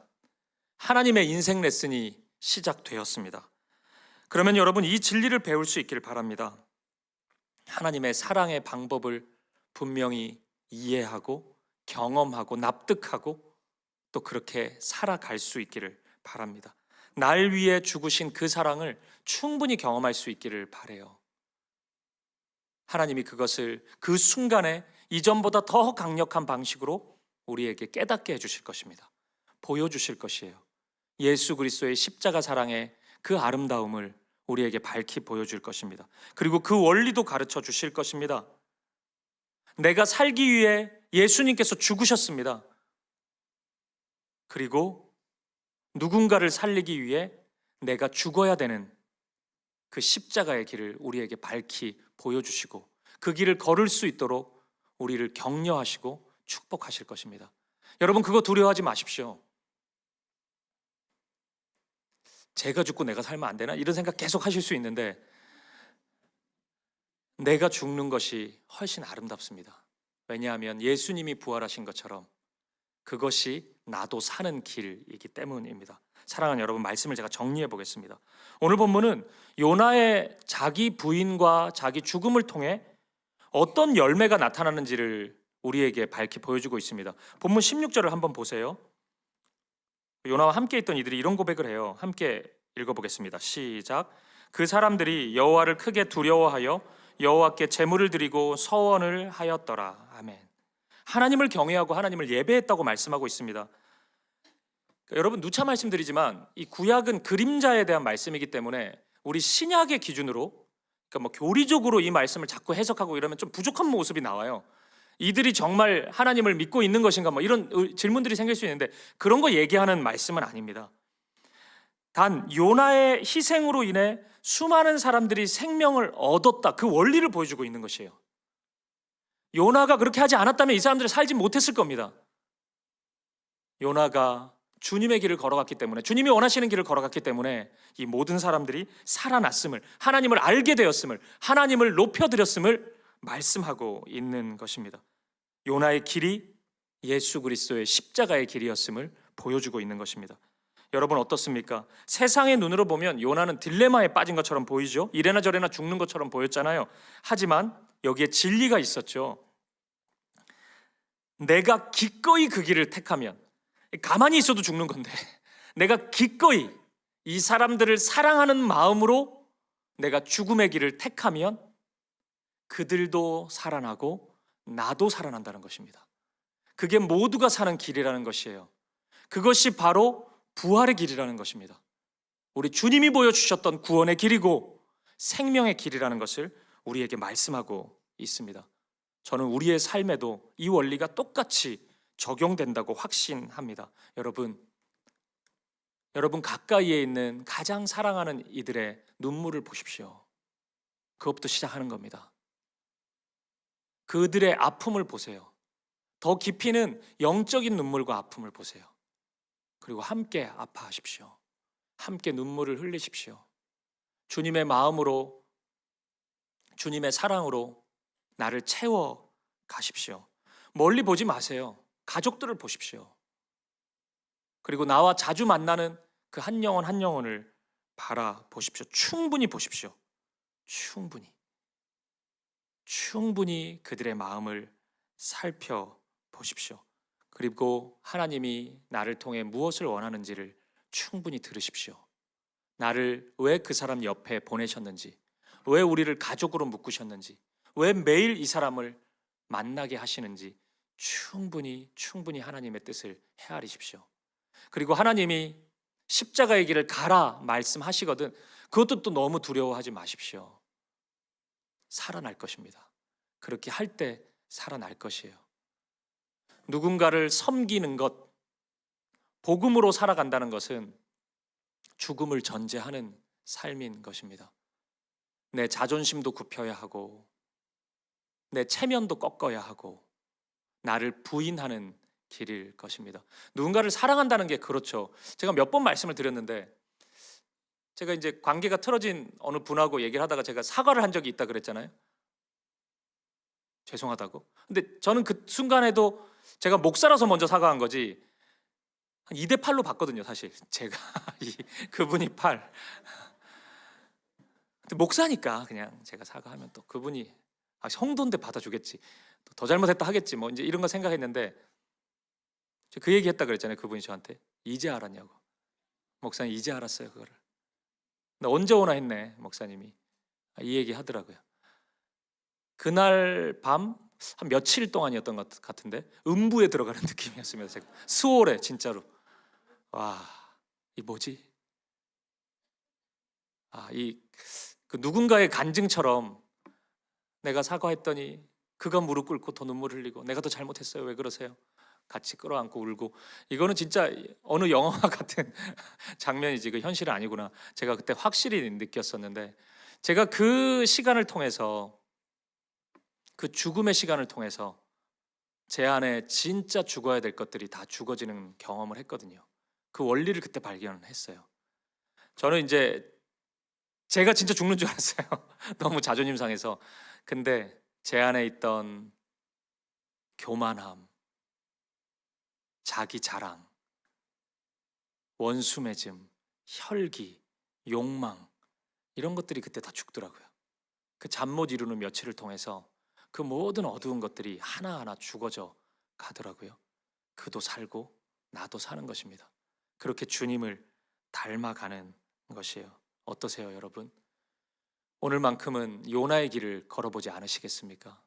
하나님의 인생 레슨이 시작되었습니다. 그러면 여러분 이 진리를 배울 수 있기를 바랍니다. 하나님의 사랑의 방법을 분명히 이해하고 경험하고 납득하고 또 그렇게 살아갈 수 있기를 바랍니다. 날 위해 죽으신 그 사랑을 충분히 경험할 수 있기를 바라요. 하나님이 그것을 그 순간에 이전보다 더 강력한 방식으로 우리에게 깨닫게 해주실 것입니다. 보여주실 것이에요. 예수 그리스도의 십자가 사랑의 그 아름다움을 우리에게 밝히 보여줄 것입니다. 그리고 그 원리도 가르쳐 주실 것입니다. 내가 살기 위해 예수님께서 죽으셨습니다. 그리고 누군가를 살리기 위해 내가 죽어야 되는 그 십자가의 길을 우리에게 밝히 보여주시고 그 길을 걸을 수 있도록 우리를 격려하시고 축복하실 것입니다. 여러분 그거 두려워하지 마십시오. 제가 죽고 내가 살면 안 되나? 이런 생각 계속 하실 수 있는데 내가 죽는 것이 훨씬 아름답습니다. 왜냐하면 예수님이 부활하신 것처럼 그것이 나도 사는 길이기 때문입니다. 사랑하는 여러분, 말씀을 제가 정리해 보겠습니다. 오늘 본문은 요나의 자기 부인과 자기 죽음을 통해 어떤 열매가 나타나는지를 우리에게 밝히 보여주고 있습니다. 본문 16절을 한번 보세요. 요나와 함께 있던 이들이 이런 고백을 해요. 함께 읽어보겠습니다. 시작. 그 사람들이 여호와를 크게 두려워하여 여호와께 제물을 드리고 서원을 하였더라. 아멘. 하나님을 경외하고 하나님을 예배했다고 말씀하고 있습니다. 여러분 누차 말씀드리지만 이 구약은 그림자에 대한 말씀이기 때문에 우리 신약의 기준으로 그러니까 뭐 교리적으로 이 말씀을 자꾸 해석하고 이러면 좀 부족한 모습이 나와요. 이들이 정말 하나님을 믿고 있는 것인가 뭐 이런 질문들이 생길 수 있는데 그런 거 얘기하는 말씀은 아닙니다. 단 요나의 희생으로 인해 수많은 사람들이 생명을 얻었다, 그 원리를 보여주고 있는 것이에요. 요나가 그렇게 하지 않았다면 이 사람들이 살지 못했을 겁니다. 요나가 주님의 길을 걸어갔기 때문에, 주님이 원하시는 길을 걸어갔기 때문에 이 모든 사람들이 살아났음을, 하나님을 알게 되었음을, 하나님을 높여드렸음을 말씀하고 있는 것입니다. 요나의 길이 예수 그리스도의 십자가의 길이었음을 보여주고 있는 것입니다. 여러분 어떻습니까? 세상의 눈으로 보면 요나는 딜레마에 빠진 것처럼 보이죠. 이래나 저래나 죽는 것처럼 보였잖아요. 하지만 여기에 진리가 있었죠. 내가 기꺼이 그 길을 택하면, 가만히 있어도 죽는 건데 내가 기꺼이 이 사람들을 사랑하는 마음으로 내가 죽음의 길을 택하면 그들도 살아나고 나도 살아난다는 것입니다. 그게 모두가 사는 길이라는 것이에요. 그것이 바로 부활의 길이라는 것입니다. 우리 주님이 보여주셨던 구원의 길이고 생명의 길이라는 것을 우리에게 말씀하고 있습니다. 저는 우리의 삶에도 이 원리가 똑같이 적용된다고 확신합니다. 여러분 가까이에 있는 가장 사랑하는 이들의 눈물을 보십시오. 그것부터 시작하는 겁니다. 그들의 아픔을 보세요. 더 깊이는 영적인 눈물과 아픔을 보세요. 그리고 함께 아파하십시오. 함께 눈물을 흘리십시오. 주님의 마음으로, 주님의 사랑으로 나를 채워 가십시오. 멀리 보지 마세요. 가족들을 보십시오. 그리고 나와 자주 만나는 그 한 영혼 한 영혼을 바라보십시오. 충분히 보십시오. 충분히 그들의 마음을 살펴보십시오. 그리고 하나님이 나를 통해 무엇을 원하는지를 충분히 들으십시오. 나를 왜 그 사람 옆에 보내셨는지, 왜 우리를 가족으로 묶으셨는지, 왜 매일 이 사람을 만나게 하시는지 충분히 하나님의 뜻을 헤아리십시오. 그리고 하나님이 십자가의 길을 가라 말씀하시거든 그것도 또 너무 두려워하지 마십시오. 살아날 것입니다. 그렇게 할 때 살아날 것이에요. 누군가를 섬기는 것, 복음으로 살아간다는 것은 죽음을 전제하는 삶인 것입니다. 내 자존심도 굽혀야 하고 내 체면도 꺾어야 하고 나를 부인하는 길일 것입니다. 누군가를 사랑한다는 게 그렇죠. 제가 몇 번 말씀을 드렸는데, 제가 이제 관계가 틀어진 어느 분하고 얘기를 하다가 제가 사과를 한 적이 있다 그랬잖아요. 죄송하다고. 근데 저는 그 순간에도 제가 목사라서 먼저 사과한 거지 한 2대8로 봤거든요. 사실 제가 그분이 8. 근데 목사니까 그냥 제가 사과하면 또 그분이 성도인데 받아주겠지, 더 잘못했다 하겠지, 뭐 이제 이런 거 생각했는데, 그 얘기했다 그랬잖아요. 그분이 저한테 이제 알았냐고. 목사님 이제 알았어요 그거를. 나 언제 오나 했네 목사님이. 이 얘기 하더라고요. 그날 밤 한 며칠 동안이었던 것 같은데 음부에 들어가는 느낌이었습니다. 제가 수월해 진짜로. 와, 이 뭐지? 그 누군가의 간증처럼 내가 사과했더니 그가 무릎 꿇고 더 눈물 흘리고 내가 더 잘못했어요. 왜 그러세요? 같이 끌어안고 울고. 이거는 진짜 어느 영화 같은 장면이지 그 현실은 아니구나. 제가 그때 확실히 느꼈었는데, 제가 그 시간을 통해서, 그 죽음의 시간을 통해서 제 안에 진짜 죽어야 될 것들이 다 죽어지는 경험을 했거든요. 그 원리를 그때 발견했어요. 저는 이제 제가 진짜 죽는 줄 알았어요. 너무 자존심 상해서. 근데 제 안에 있던 교만함, 자기 자랑, 원수 맺음, 혈기, 욕망, 이런 것들이 그때 다 죽더라고요. 그 잠 못 이루는 며칠을 통해서 그 모든 어두운 것들이 하나하나 죽어져 가더라고요. 그도 살고 나도 사는 것입니다. 그렇게 주님을 닮아가는 것이에요. 어떠세요 여러분? 오늘만큼은 요나의 길을 걸어보지 않으시겠습니까?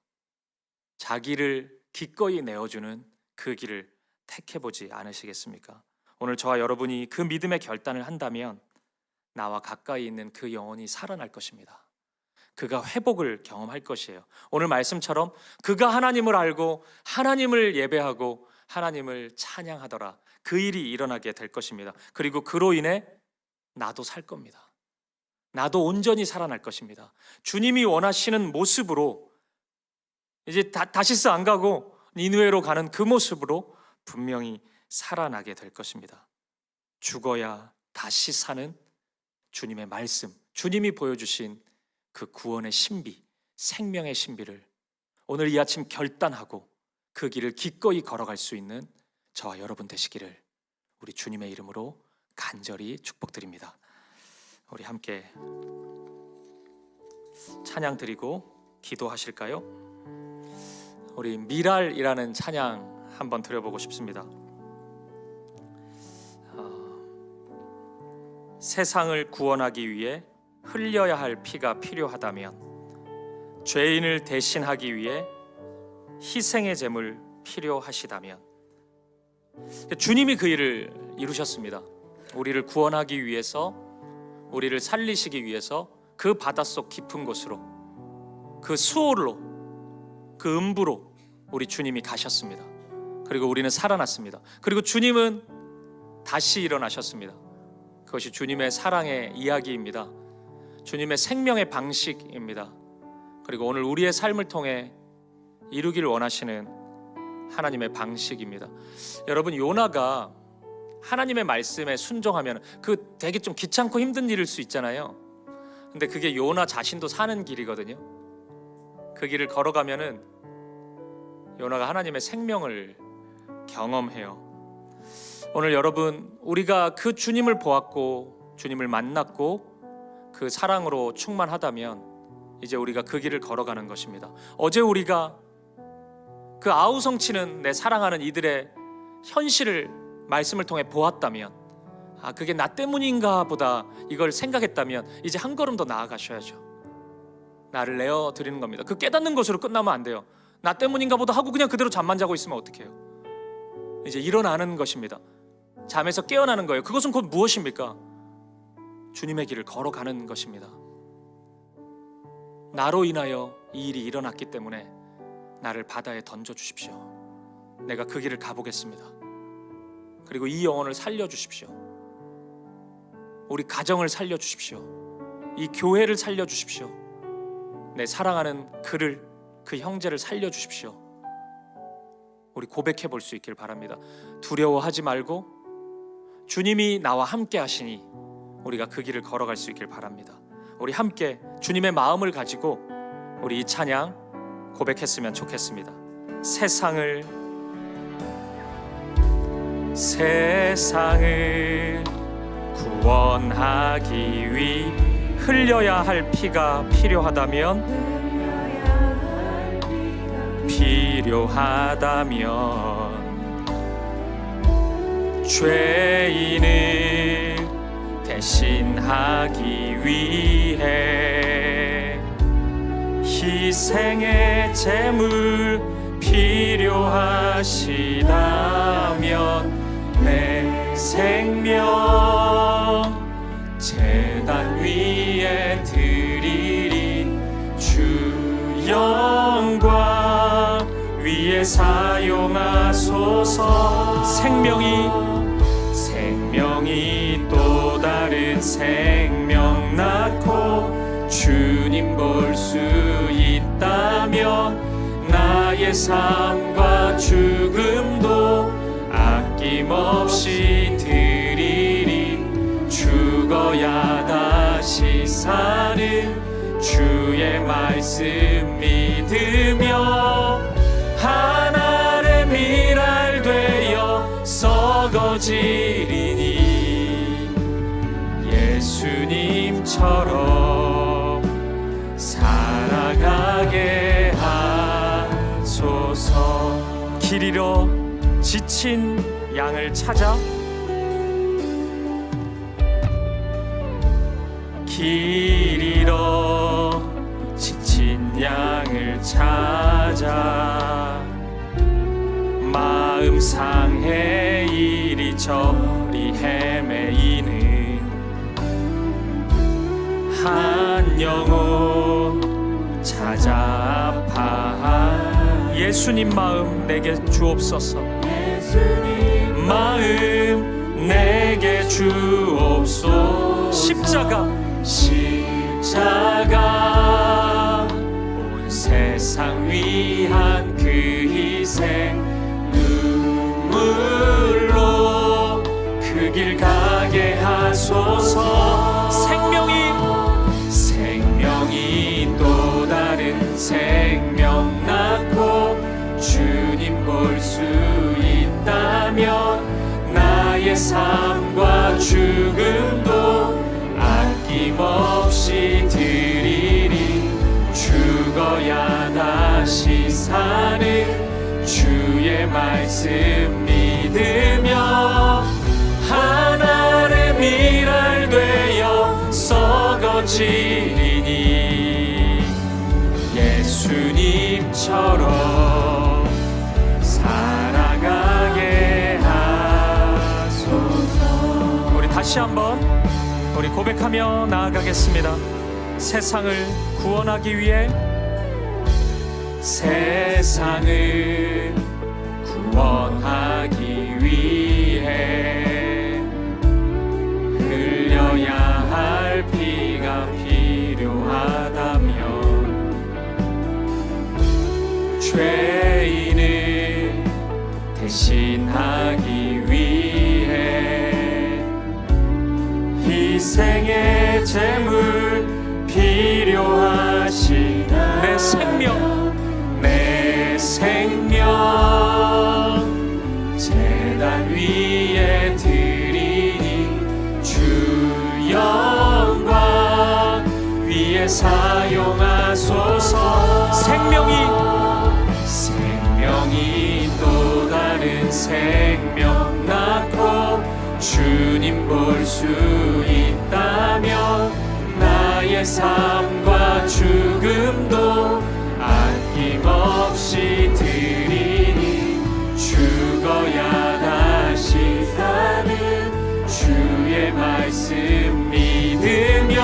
자기를 기꺼이 내어주는 그 길을 택해보지 않으시겠습니까? 오늘 저와 여러분이 그 믿음의 결단을 한다면 나와 가까이 있는 그 영혼이 살아날 것입니다. 그가 회복을 경험할 것이에요. 오늘 말씀처럼 그가 하나님을 알고 하나님을 예배하고 하나님을 찬양하더라, 그 일이 일어나게 될 것입니다. 그리고 그로 인해 나도 살 겁니다. 나도 온전히 살아날 것입니다. 주님이 원하시는 모습으로, 이제 다시스 안 가고 니느웨로 가는 그 모습으로 분명히 살아나게 될 것입니다. 죽어야 다시 사는 주님의 말씀, 주님이 보여주신 그 구원의 신비, 생명의 신비를 오늘 이 아침 결단하고 그 길을 기꺼이 걸어갈 수 있는 저와 여러분 되시기를 우리 주님의 이름으로 간절히 축복드립니다. 우리 함께 찬양 드리고 기도하실까요? 우리 미랄이라는 찬양 한번 드려보고 싶습니다. 세상을 구원하기 위해 흘려야 할 피가 필요하다면, 죄인을 대신하기 위해 희생의 제물 필요하시다면, 주님이 그 일을 이루셨습니다. 우리를 구원하기 위해서, 우리를 살리시기 위해서 그 바닷속 깊은 곳으로, 그 수호로, 그 음부로 우리 주님이 가셨습니다. 그리고 우리는 살아났습니다. 그리고 주님은 다시 일어나셨습니다. 그것이 주님의 사랑의 이야기입니다. 주님의 생명의 방식입니다. 그리고 오늘 우리의 삶을 통해 이루기를 원하시는 하나님의 방식입니다. 여러분, 요나가 하나님의 말씀에 순종하면 그 되게 좀 귀찮고 힘든 일일 수 있잖아요. 근데 그게 요나 자신도 사는 길이거든요. 그 길을 걸어가면은 요나가 하나님의 생명을 경험해요. 오늘 여러분, 우리가 그 주님을 보았고 주님을 만났고 그 사랑으로 충만하다면 이제 우리가 그 길을 걸어가는 것입니다. 어제 우리가 그 아우성치는 내 사랑하는 이들의 현실을 말씀을 통해 보았다면, 그게 나 때문인가 보다 이걸 생각했다면 이제 한 걸음 더 나아가셔야죠. 나를 내어드리는 겁니다. 그 깨닫는 것으로 끝나면 안 돼요. 나 때문인가 보다 하고 그냥 그대로 잠만 자고 있으면 어떡해요? 이제 일어나는 것입니다. 잠에서 깨어나는 거예요. 그것은 곧 무엇입니까? 주님의 길을 걸어가는 것입니다. 나로 인하여 이 일이 일어났기 때문에 나를 바다에 던져주십시오. 내가 그 길을 가보겠습니다. 그리고 이 영혼을 살려주십시오. 우리 가정을 살려주십시오. 이 교회를 살려주십시오. 내 사랑하는 그를, 그 형제를 살려주십시오. 우리 고백해 볼 수 있길 바랍니다. 두려워하지 말고 주님이 나와 함께 하시니 우리가 그 길을 걸어갈 수 있길 바랍니다. 우리 함께 주님의 마음을 가지고 우리 이 찬양 고백했으면 좋겠습니다. 세상을 구원하기 위해 흘려야 할 피가 필요하다면, 죄인을 대신하기 위해 희생의 제물 필요하시다면 내 생명 제단 위에 드리리. 주 영광 위에 사용하소서. 생명이 또 다른 생명 낳고 주님 볼 수 있다면 나의 삶과 죽음도 아낌없이 드리리. 죽어야 다시 사는 주의 말씀 믿으며 하늘의 미랄 되어 썩어지리니 예수님처럼 살아가게 하소서. 길 잃어 지친 양을 찾아, 길 잃어 지친 양을 찾아 마음 상해 이리저리 헤매이는 한 영혼 찾아 아파한 예수님 마음 내게 주옵소서. 마음 내게 주옵소서. 십자가 온 세상 위한 그 희생 눈물로 그 길 가게 하소서. 생명이 또 다른 생명 낳고 주님 볼 수 있다면 나의 삶과 죽음도 아낌없이 드리리. 죽어야 다시 사는 주의 말씀 믿으며 하나의 미랄 되어 썩어지리니 예수님처럼 살아가게 하소서. 우리 다시 한번 우리 고백하며 나아가겠습니다. 세상을 구원하기 위해, 세상을 구원하기 위해 흘려야 할 피가 필요하다면 죄인을 대신하기 위해 희생의 제물 필요하시다. 내 생명 제단 위에 드리니 주 영광 위에 사용하소서. 생명이 또 다른 생명 낳고 주님 볼 수 있다면 나의 삶과 죽음도 아낌없이 드리니 죽어야 다시 사는 주의 말씀 믿으며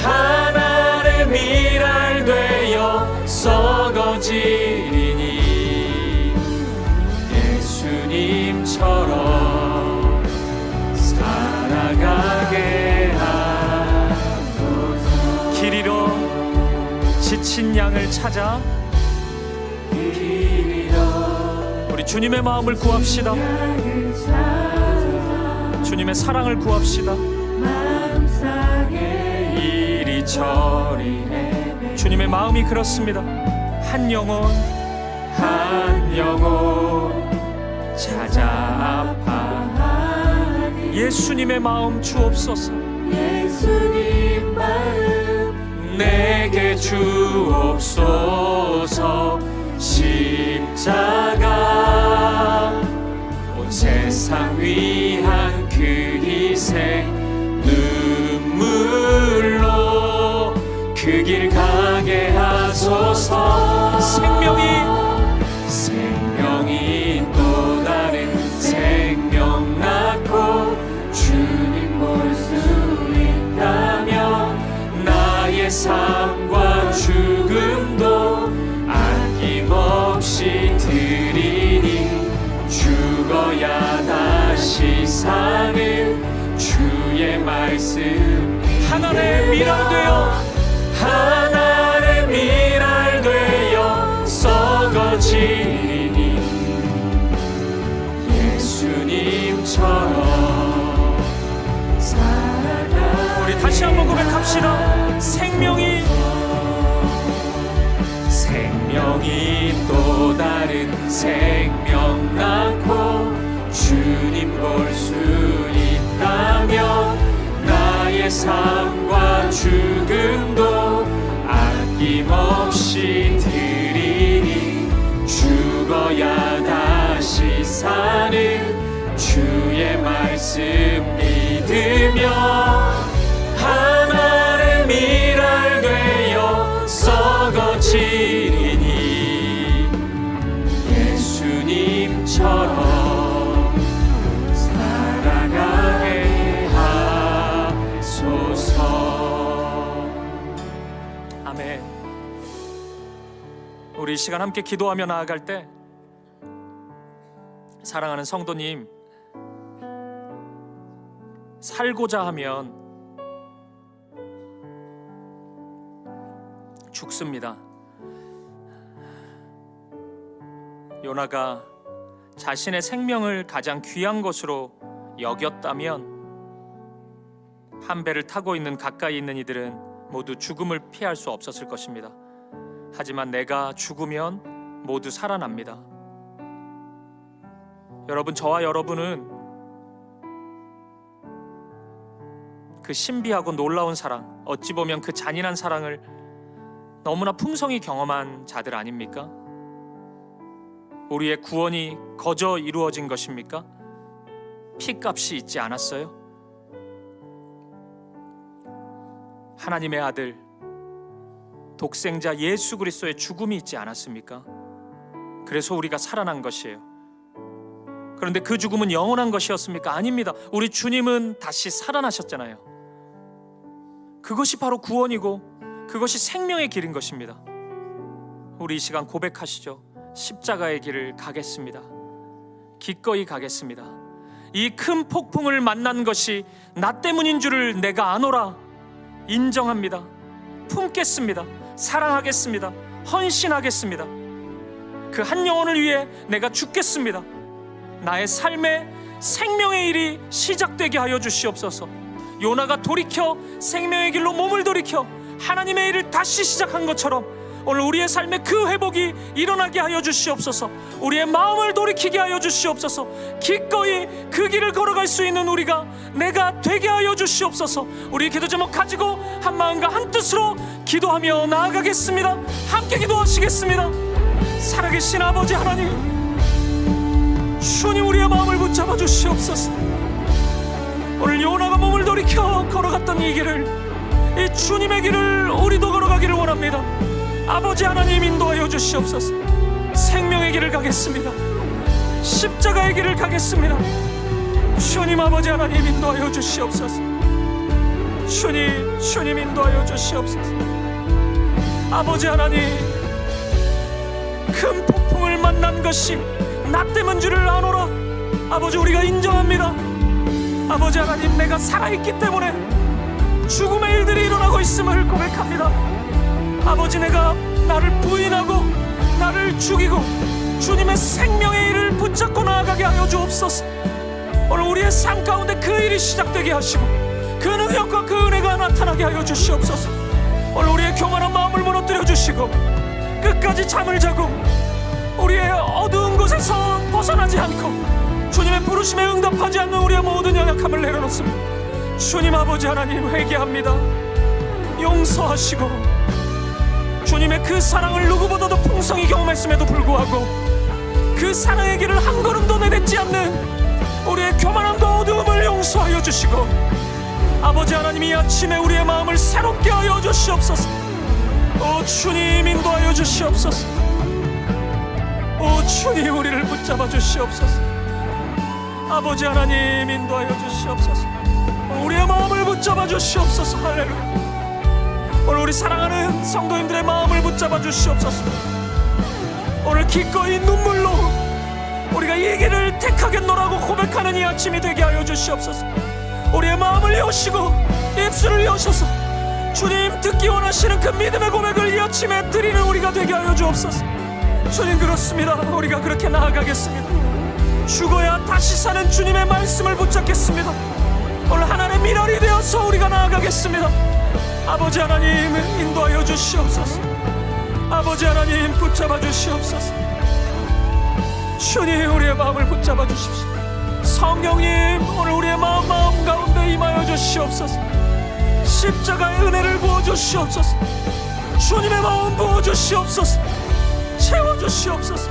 하나의 미랄 되어 썩어지리니 예수님처럼 살아가게 하소서. 길 잃어 지친 양을 찾아 우리 주님의 마음을 구합시다. 주님의 사랑을 구합시다. 이리저리 주님의 마음이 그렇습니다. 한 영혼 찾아 아파하니 예수님의 마음 주옵소서. 예수님 마음 내게 주옵소서. 십자가 온 세상 위한 그 희생 눈물로 그 길 가게 하소서. 생명이 또 다른 생명 낳고 주님 볼 수 있다면 나의 삶과 죽음도 아낌없이 드리니 죽어야 다시 사는 주의 말씀 하나의 미랄 되어 썩어지니 예수님처럼 살아가. 우리 다시 한번 고백합시다. 생명이 또 다른 생명 낳고 주님 볼 수 있다면 나의 삶과 죽음도 아낌없이 드리니 죽어야 다시 사는 주의 말씀 믿으며 하나의 미랄 되어 썩어지리니 예수님처럼 살아가게 하소서. 아멘. 우리 이 시간 함께 기도하며 나아갈 때 사랑하는 성도님, 살고자 하면 죽습니다. 요나가 자신의 생명을 가장 귀한 것으로 여겼다면 한 배를 타고 있는 가까이 있는 이들은 모두 죽음을 피할 수 없었을 것입니다. 하지만 내가 죽으면 모두 살아납니다. 여러분, 저와 여러분은 그 신비하고 놀라운 사랑, 어찌 보면 그 잔인한 사랑을 너무나 풍성히 경험한 자들 아닙니까? 우리의 구원이 거저 이루어진 것입니까? 피값이 있지 않았어요? 하나님의 아들 독생자 예수 그리스도의 죽음이 있지 않았습니까? 그래서 우리가 살아난 것이에요. 그런데 그 죽음은 영원한 것이었습니까? 아닙니다. 우리 주님은 다시 살아나셨잖아요. 그것이 바로 구원이고 그것이 생명의 길인 것입니다. 우리 이 시간 고백하시죠. 십자가의 길을 가겠습니다. 기꺼이 가겠습니다. 이 큰 폭풍을 만난 것이 나 때문인 줄을 내가 아노라. 인정합니다. 품겠습니다. 사랑하겠습니다. 헌신하겠습니다. 그 한 영혼을 위해 내가 죽겠습니다. 나의 삶의 생명의 일이 시작되게 하여 주시옵소서. 요나가 돌이켜 생명의 길로 몸을 돌이켜 하나님의 일을 다시 시작한 것처럼 오늘 우리의 삶의 그 회복이 일어나게 하여 주시옵소서. 우리의 마음을 돌이키게 하여 주시옵소서. 기꺼이 그 길을 걸어갈 수 있는 우리가 내가 되게 하여 주시옵소서. 우리 기도 제목 가지고 한 마음과 한 뜻으로 기도하며 나아가겠습니다. 함께 기도하시겠습니다. 살아계신 아버지 하나님, 주님 우리의 마음을 붙잡아 주시옵소서. 오늘 요나가 몸을 돌이켜 걸어갔던 이 길을, 이 주님의 길을 우리도 걸어가기를 원합니다. 아버지 하나님 인도하여 주시옵소서. 생명의 길을 가겠습니다. 십자가의 길을 가겠습니다. 주님 아버지 하나님 인도하여 주시옵소서. 주님 인도하여 주시옵소서. 아버지 하나님, 큰 폭풍을 만난 것이 나 때문 줄을 아노라. 아버지 우리가 인정합니다. 아버지 하나님, 내가 살아있기 때문에 죽음의 일들이 일어나고 있음을 고백합니다. 아버지, 내가 나를 부인하고 나를 죽이고 주님의 생명의 일을 붙잡고 나아가게 하여 주옵소서. 오늘 우리의 삶 가운데 그 일이 시작되게 하시고 그 능력과 그 은혜가 나타나게 하여 주시옵소서. 오늘 우리의 교만한 마음을 무너뜨려 주시고 끝까지 잠을 자고 우리의 어두운 곳에서 벗어나지 않고 주님의 부르심에 응답하지 않는 우리의 모든 연약함을 내려놓습니다. 주님 아버지 하나님, 회개합니다. 용서하시고 주님의 그 사랑을 누구보다도 풍성히 경험했음에도 불구하고 그 사랑의 길을 한 걸음도 내딛지 않는 우리의 교만함과 어두움을 용서하여 주시고 아버지 하나님, 이 아침에 우리의 마음을 새롭게 하여 주시옵소서. 오 주님 인도하여 주시옵소서. 오 주님 우리를 붙잡아 주시옵소서. 아버지 하나님 인도하여 주시옵소서. 우리의 마음을 붙잡아 주시옵소서. 할렐루야. 오늘 우리 사랑하는 성도님들의 마음을 붙잡아 주시옵소서. 오늘 기꺼이 눈물로 우리가 이 길을 택하겠노라고 고백하는 이 아침이 되게 하여 주시옵소서. 우리의 마음을 여시고 입술을 여셔서 주님 듣기 원하시는 그 믿음의 고백을 이 아침에 드리는 우리가 되게 하여 주옵소서. 주님, 그렇습니다. 우리가 그렇게 나아가겠습니다. 죽어야 다시 사는 주님의 말씀을 붙잡겠습니다. 오늘 하나님의 미랄이 되어서 우리가 나아가겠습니다. 아버지 하나님 인도하여 주시옵소서. 아버지 하나님 붙잡아 주시옵소서. 주님 우리의 마음을 붙잡아 주십시오. 성령님 오늘 우리의 마음 가운데 임하여 주시옵소서. 십자가의 은혜를 부어 주시옵소서. 주님의 마음 부어 주시옵소서. 채워 주시옵소서.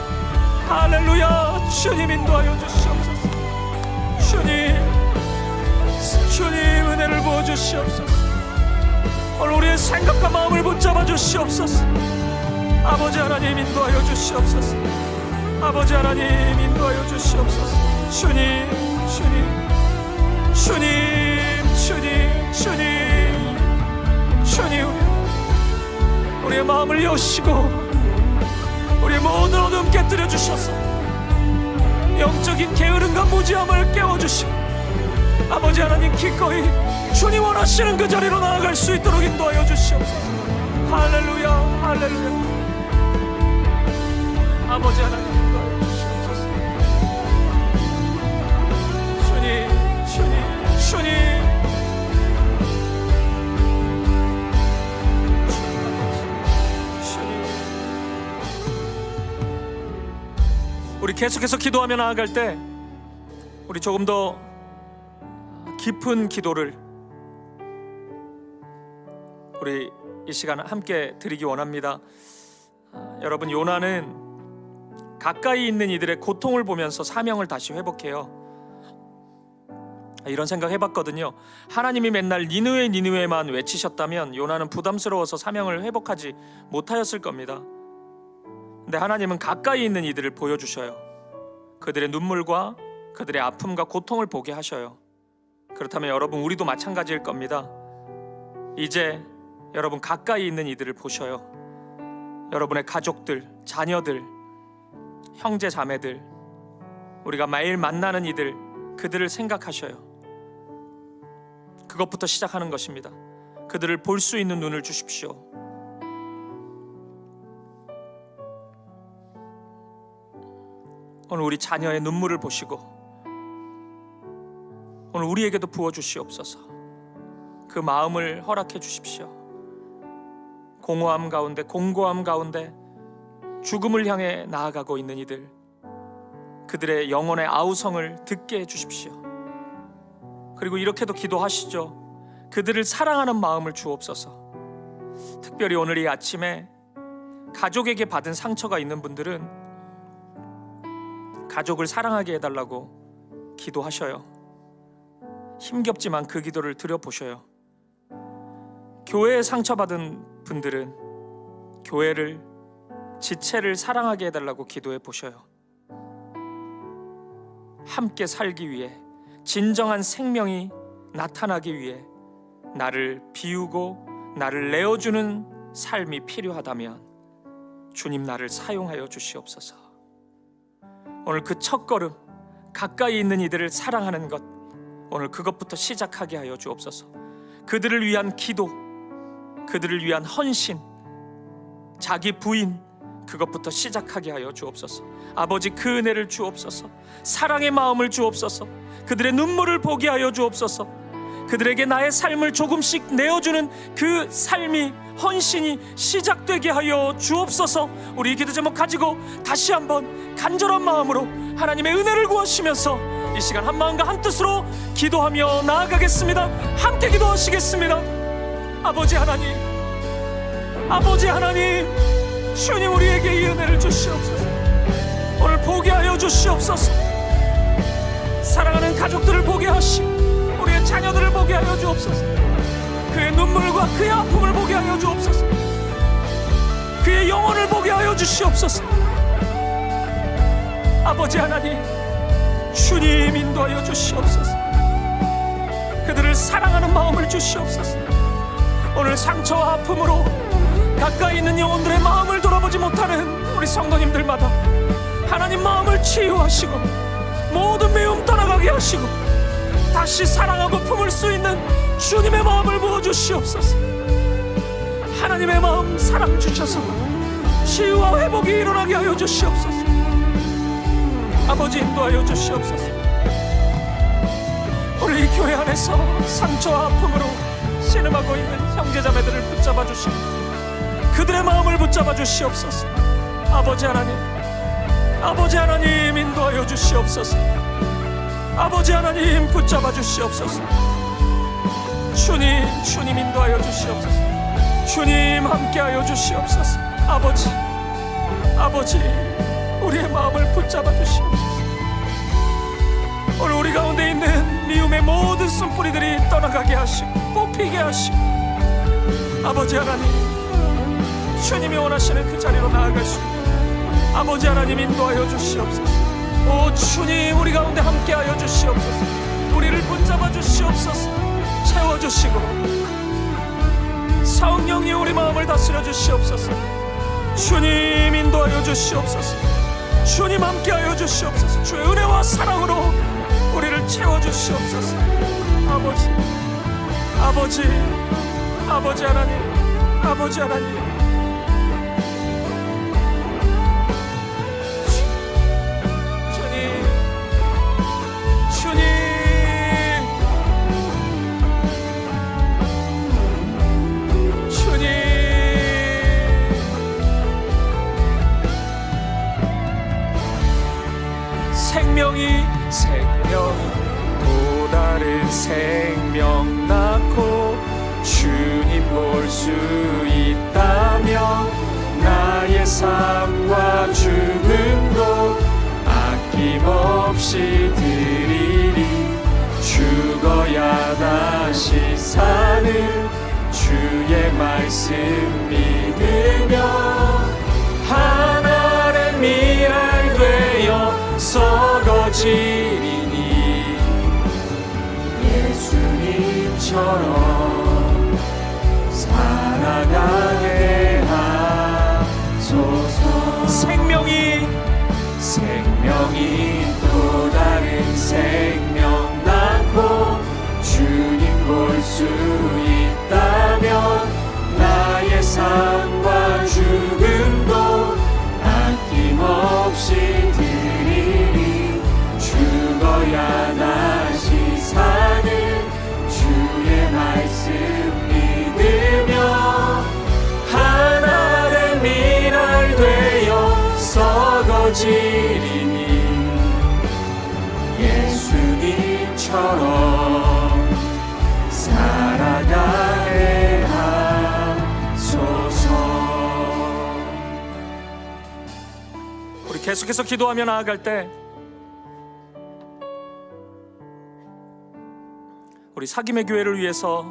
할렐루야. 주님 인도하여 주시옵소서. 주님 은혜를 부어 주시옵소서. 오늘 우리의 생각과 마음을 붙잡아 주시옵소서. 아버지 하나님 인도하여 주시옵소서. 아버지 하나님 인도하여 주시옵소서. 주님 우리의 마음을 여시고 우리의 모든 어둠 깨뜨려 주셔서 영적인 게으름과 무지함을 깨워주시고 아버지 하나님 기꺼이 주님 원하시는 그 자리로 나아갈 수 있도록 인도하여 주시옵소서. 할렐루야. 할렐루야. 아버지 하나님 인도하여 주시옵소서. 계속해서 기도하며 나아갈 때 우리 조금 더 깊은 기도를 우리 이 시간 함께 드리기 원합니다. 여러분, 요나는 가까이 있는 이들의 고통을 보면서 사명을 다시 회복해요. 이런 생각 해봤거든요. 하나님이 맨날 니느웨만 외치셨다면 요나는 부담스러워서 사명을 회복하지 못하였을 겁니다. 근데 하나님은 가까이 있는 이들을 보여주셔요. 그들의 눈물과 그들의 아픔과 고통을 보게 하셔요. 그렇다면 여러분, 우리도 마찬가지일 겁니다. 이제 여러분 가까이 있는 이들을 보셔요. 여러분의 가족들, 자녀들, 형제 자매들, 우리가 매일 만나는 이들, 그들을 생각하셔요. 그것부터 시작하는 것입니다. 그들을 볼 수 있는 눈을 주십시오. 오늘 우리 자녀의 눈물을 보시고 오늘 우리에게도 부어주시옵소서. 그 마음을 허락해 주십시오. 공허함 가운데, 공고함 가운데 죽음을 향해 나아가고 있는 이들, 그들의 영혼의 아우성을 듣게 해주십시오. 그리고 이렇게도 기도하시죠. 그들을 사랑하는 마음을 주옵소서. 특별히 오늘 이 아침에 가족에게 받은 상처가 있는 분들은 가족을 사랑하게 해달라고 기도하셔요. 힘겹지만 그 기도를 드려보셔요. 교회에 상처받은 분들은 교회를, 지체를 사랑하게 해달라고 기도해 보셔요. 함께 살기 위해, 진정한 생명이 나타나기 위해 나를 비우고 나를 내어주는 삶이 필요하다면 주님, 나를 사용하여 주시옵소서. 오늘 그 첫걸음, 가까이 있는 이들을 사랑하는 것, 오늘 그것부터 시작하게 하여 주옵소서. 그들을 위한 기도, 그들을 위한 헌신, 자기 부인, 그것부터 시작하게 하여 주옵소서. 아버지, 그 은혜를 주옵소서. 사랑의 마음을 주옵소서. 그들의 눈물을 보게 하여 주옵소서. 그들에게 나의 삶을 조금씩 내어주는 그 삶이, 헌신이 시작되게 하여 주옵소서. 우리 이 기도 제목 가지고 다시 한번 간절한 마음으로 하나님의 은혜를 구하시면서 이 시간 한 마음과 한 뜻으로 기도하며 나아가겠습니다. 함께 기도하시겠습니다. 아버지 하나님, 아버지 하나님, 주님, 우리에게 이 은혜를 주시옵소서. 오늘 보게 하여 주시옵소서. 사랑하는 가족들을 보게 하시고 우리의 자녀들을 보게 하여 주옵소서. 그의 눈물과 그의 아픔을 보게 하여 주옵소서. 그의 영혼을 보게 하여 주시옵소서. 아버지 하나님, 주님 인도하여 주시옵소서. 그들을 사랑하는 마음을 주시옵소서. 오늘 상처와 아픔으로 가까이 있는 영혼들의 마음을 돌아보지 못하는 우리 성도님들마다 하나님 마음을 치유하시고 모든 미움 떠나가게 하시고 다시 사랑하고 품을 수 있는 주님의 마음을 부어주시옵소서. 하나님의 마음 사랑 주셔서 치유와 회복이 일어나게 하여 주시옵소서. 아버지, 인도하여 주시옵소서. 우리 이 교회 안에서 상처와 아픔으로 신음하고 있는 형제자매들을 붙잡아 주시고 그들의 마음을 붙잡아 주시옵소서. 아버지 하나님, 아버지 하나님, 인도하여 주시옵소서. 아버지 하나님, 붙잡아 주시옵소서. 주님, 주님 인도하여 주시옵소서. 주님 함께하여 주시옵소서. 아버지, 아버지, 우리의 마음을 붙잡아 주시옵소서. 오늘 우리 가운데 있는 미움의 모든 숨뿌리들이 떠나가게 하시고 뽑히게 하시고 아버지 하나님, 주님이 원하시는 그 자리로 나아갈 수 있게 아버지 하나님 인도하여 주시옵소서. 오 주님, 우리 가운데 함께하여 주시옵소서. 우리를 붙잡아 주시옵소서. 채워주시고 성령이 우리 마음을 다스려 주시옵소서. 주님 인도하여 주시옵소서. 주님 함께하여 주시옵소서. 주의 은혜와 사랑으로 우리를 채워주시옵소서. 아버지, 아버지, 아버지 하나님, 아버지 하나님, 생명 낳고 주님 볼 수 있다면 나의 삶과 죽음도 아낌없이 드리리. 죽어야 다시 사는 주의 말씀 믿으며 하나의 미랄 되어 썩어지리니 예수님처럼 살아가게 하소서. 생명이 또 다른 생명 낳고 주님 볼 수 있다면 나의 삶과 죽음도 아낌없이 드리리. 죽어야 다시 사는 주의 말씀 믿으며 하나의 미랄 되어 썩어지리니 예수님처럼 살아가게 하소서. 우리 계속해서 기도하며 나아갈 때 우리 사김의 교회를 위해서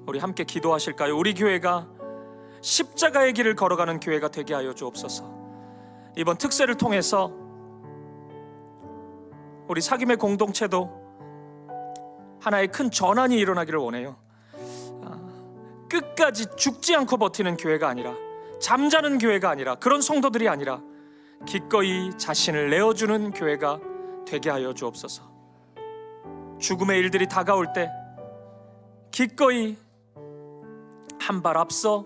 우리 함께 기도하실까요? 우리 교회가 십자가의 길을 걸어가는 교회가 되게 하여 주옵소서. 이번 특세를 통해서 우리 사김의 공동체도 하나의 큰 전환이 일어나기를 원해요. 끝까지 죽지 않고 버티는 교회가 아니라, 잠자는 교회가 아니라, 그런 성도들이 아니라 기꺼이 자신을 내어주는 교회가 되게 하여 주옵소서. 죽음의 일들이 다가올 때 기꺼이 한 발 앞서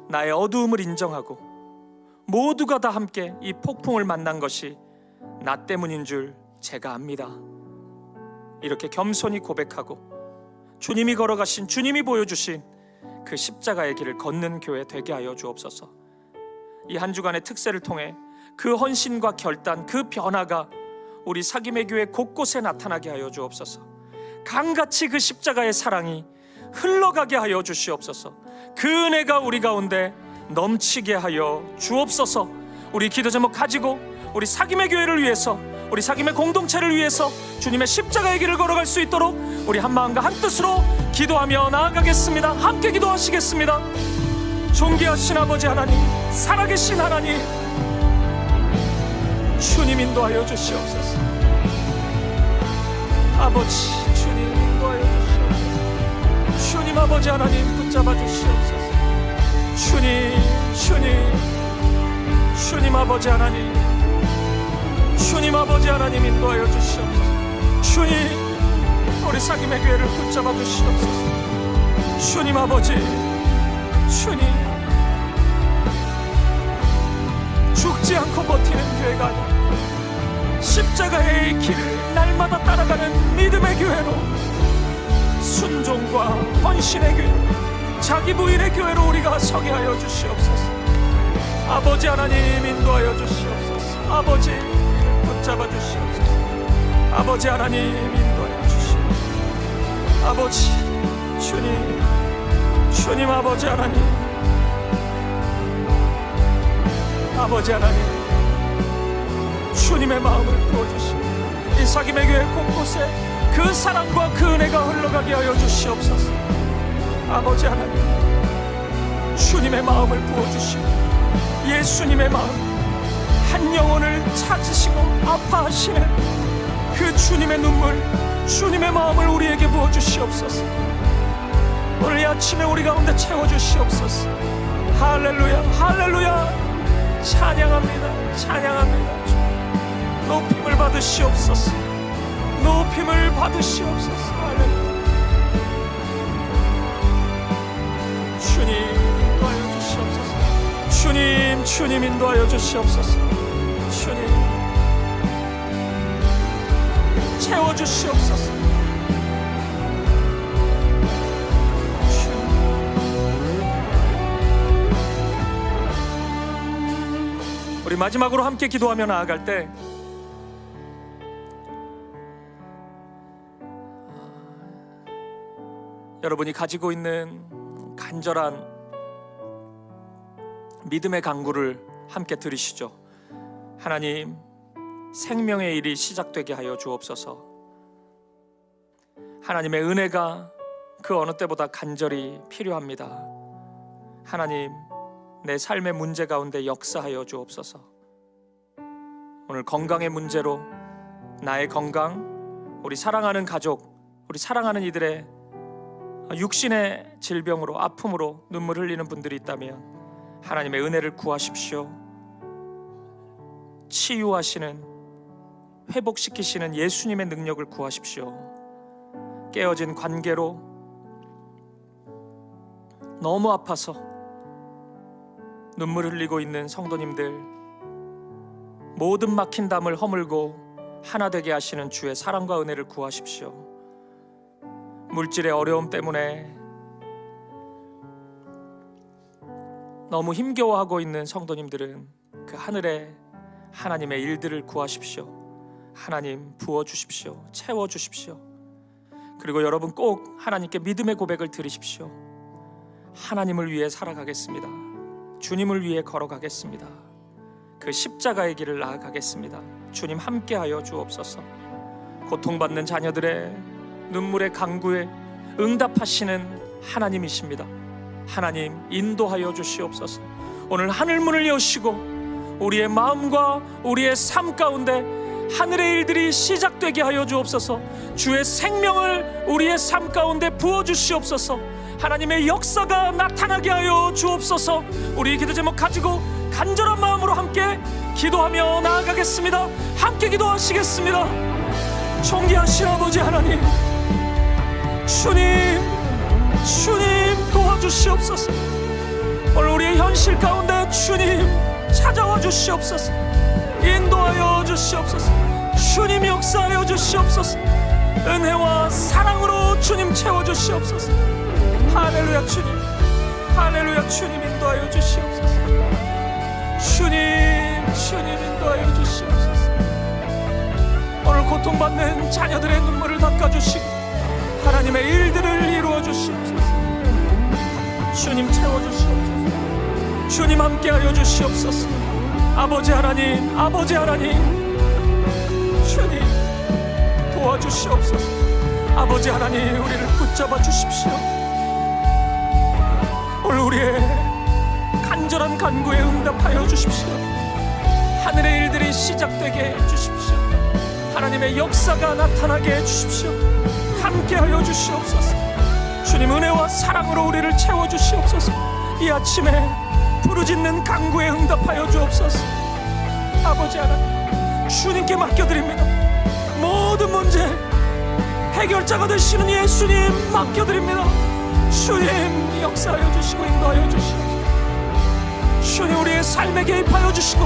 나의 어두움을 인정하고 모두가 다 함께 이 폭풍을 만난 것이 나 때문인 줄 제가 압니다. 이렇게 겸손히 고백하고 주님이 걸어가신, 주님이 보여주신 그 십자가의 길을 걷는 교회 되게 하여 주옵소서. 이 한 주간의 특세를 통해 그 헌신과 결단, 그 변화가 우리 사김의 교회 곳곳에 나타나게 하여 주옵소서. 강같이 그 십자가의 사랑이 흘러가게 하여 주시옵소서. 그 은혜가 우리 가운데 넘치게 하여 주옵소서. 우리 기도 제목 가지고 우리 사김의 교회를 위해서, 우리 사김의 공동체를 위해서 주님의 십자가의 길을 걸어갈 수 있도록 우리 한 마음과 한 뜻으로 기도하며 나아가겠습니다. 함께 기도하시겠습니다. 존귀하신 아버지 하나님, 살아계신 하나님, 주님 인도하여 주시옵소서. 아버지 주님 인도하여 주시옵소서. 주님 아버지 하나님 붙잡아 주시옵소서. 주님 아버지 하나님, 주님 아버지 하나님 인도하여 주시옵소서. 주님 우리 사김의 교회를 붙잡아 주시옵소서. 주님 아버지, 주님 죽지 않고 버티는 교회가 아니라 십자가의 길을 날마다 따라가는 믿음의 교회로, 순종과 헌신의 교회, 자기 부인의 교회로 우리가 서게 하여 주시옵소서. 아버지 하나님 인도하여 주시옵소서. 아버지 붙잡아 주시옵소서. 아버지 하나님 인도하여 주시옵소서. 아버지 주님 아버지 하나님, 아버지 하나님 주님의 마음을 부어주시고 이 사김의 교회 곳곳에 그 사랑과 그 은혜가 흘러가게 하여 주시옵소서. 아버지 하나님 주님의 마음을 부어주시고 예수님의 마음, 한 영혼을 찾으시고 아파하시는 그 주님의 눈물, 주님의 마음을 우리에게 부어주시옵소서. 오늘 이 아침에 우리 가운데 채워주시옵소서. 할렐루야, 할렐루야. 찬양합니다, 찬양합니다. 높임을 받으시옵소서. 높임을 받으시옵소서. 할렐루야. 주님 인도하여 주시옵소서. 주님 인도하여 주시옵소서. 주님 채워주시옵소서. 우리 마지막으로 함께 기도하며 나아갈 때 여러분이 가지고 있는 간절한 믿음의 간구를 함께 들으시죠. 하나님, 생명의 일이 시작되게 하여 주옵소서. 하나님의 은혜가 그 어느 때보다 간절히 필요합니다. 하나님, 내 삶의 문제 가운데 역사하여 주옵소서. 오늘 건강의 문제로 나의 건강, 우리 사랑하는 가족, 우리 사랑하는 이들의 육신의 질병으로, 아픔으로 눈물 흘리는 분들이 있다면 하나님의 은혜를 구하십시오. 치유하시는, 회복시키시는 예수님의 능력을 구하십시오. 깨어진 관계로 너무 아파서 눈물 흘리고 있는 성도님들, 모든 막힌 담을 허물고 하나 되게 하시는 주의 사랑과 은혜를 구하십시오. 물질의 어려움 때문에 너무 힘겨워하고 있는 성도님들은 그 하늘에 하나님의 일들을 구하십시오. 하나님 부어주십시오. 채워주십시오. 그리고 여러분 꼭 하나님께 믿음의 고백을 드리십시오. 하나님을 위해 살아가겠습니다. 주님을 위해 걸어가겠습니다. 그 십자가의 길을 나아가겠습니다. 주님 함께하여 주옵소서. 고통받는 자녀들의 눈물의 간구에 응답하시는 하나님이십니다. 하나님 인도하여 주시옵소서. 오늘 하늘문을 여시고 우리의 마음과 우리의 삶 가운데 하늘의 일들이 시작되게 하여 주옵소서. 주의 생명을 우리의 삶 가운데 부어주시옵소서. 하나님의 역사가 나타나게 하여 주옵소서. 우리 기도 제목 가지고 간절한 마음으로 함께 기도하며 나아가겠습니다. 함께 기도하시겠습니다. 존귀하신 아버지 하나님, 주님 도와주시옵소서. 오늘 우리의 현실 가운데 주님 찾아와 주시옵소서. 인도하여 주시옵소서. 주님 역사하여 주시옵소서. 은혜와 사랑으로 주님 채워주시옵소서. 할렐루야 주님, 할렐루야 주님 인도하여 주시옵소서. 주님 인도하여 주시옵소서. 오늘 고통받는 자녀들의 눈물을 닦아주시고 하나님의 일들을 이루어 주시옵소서. 주님 채워주시옵소서. 주님 함께하여 주시옵소서. 아버지 하나님, 아버지 하나님, 주님 도와주시옵소서. 아버지 하나님, 우리를 붙잡아 주십시오. 오늘 우리의 간절한 간구에 응답하여 주십시오. 하늘의 일들이 시작되게 해주십시오. 하나님의 역사가 나타나게 해주십시오. 함께하여 주시옵소서. 주님 은혜와 사랑으로 우리를 채워주시옵소서. 이 아침에 부르짖는 간구에 응답하여 주옵소서. 아버지 하나님, 주님께 맡겨드립니다. 모든 문제 해결자가 되시는 예수님 맡겨드립니다. 주님 역사하여 주시고 인도하여 주시옵소서. 주님 우리의 삶에 개입하여 주시고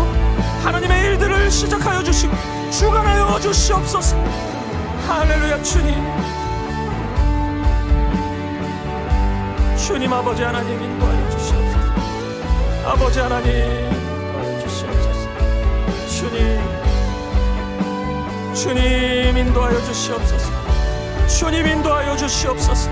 하나님의 일들을 시작하여 주시고 주관하여 주시옵소서. 할렐루야 주님, 주님 아버지 하나님 인도하여 주시옵소서. 아버지 하나님 인도하여 주시옵소서. 주님 인도하여 주시옵소서. 주님 인도하여 주시옵소서.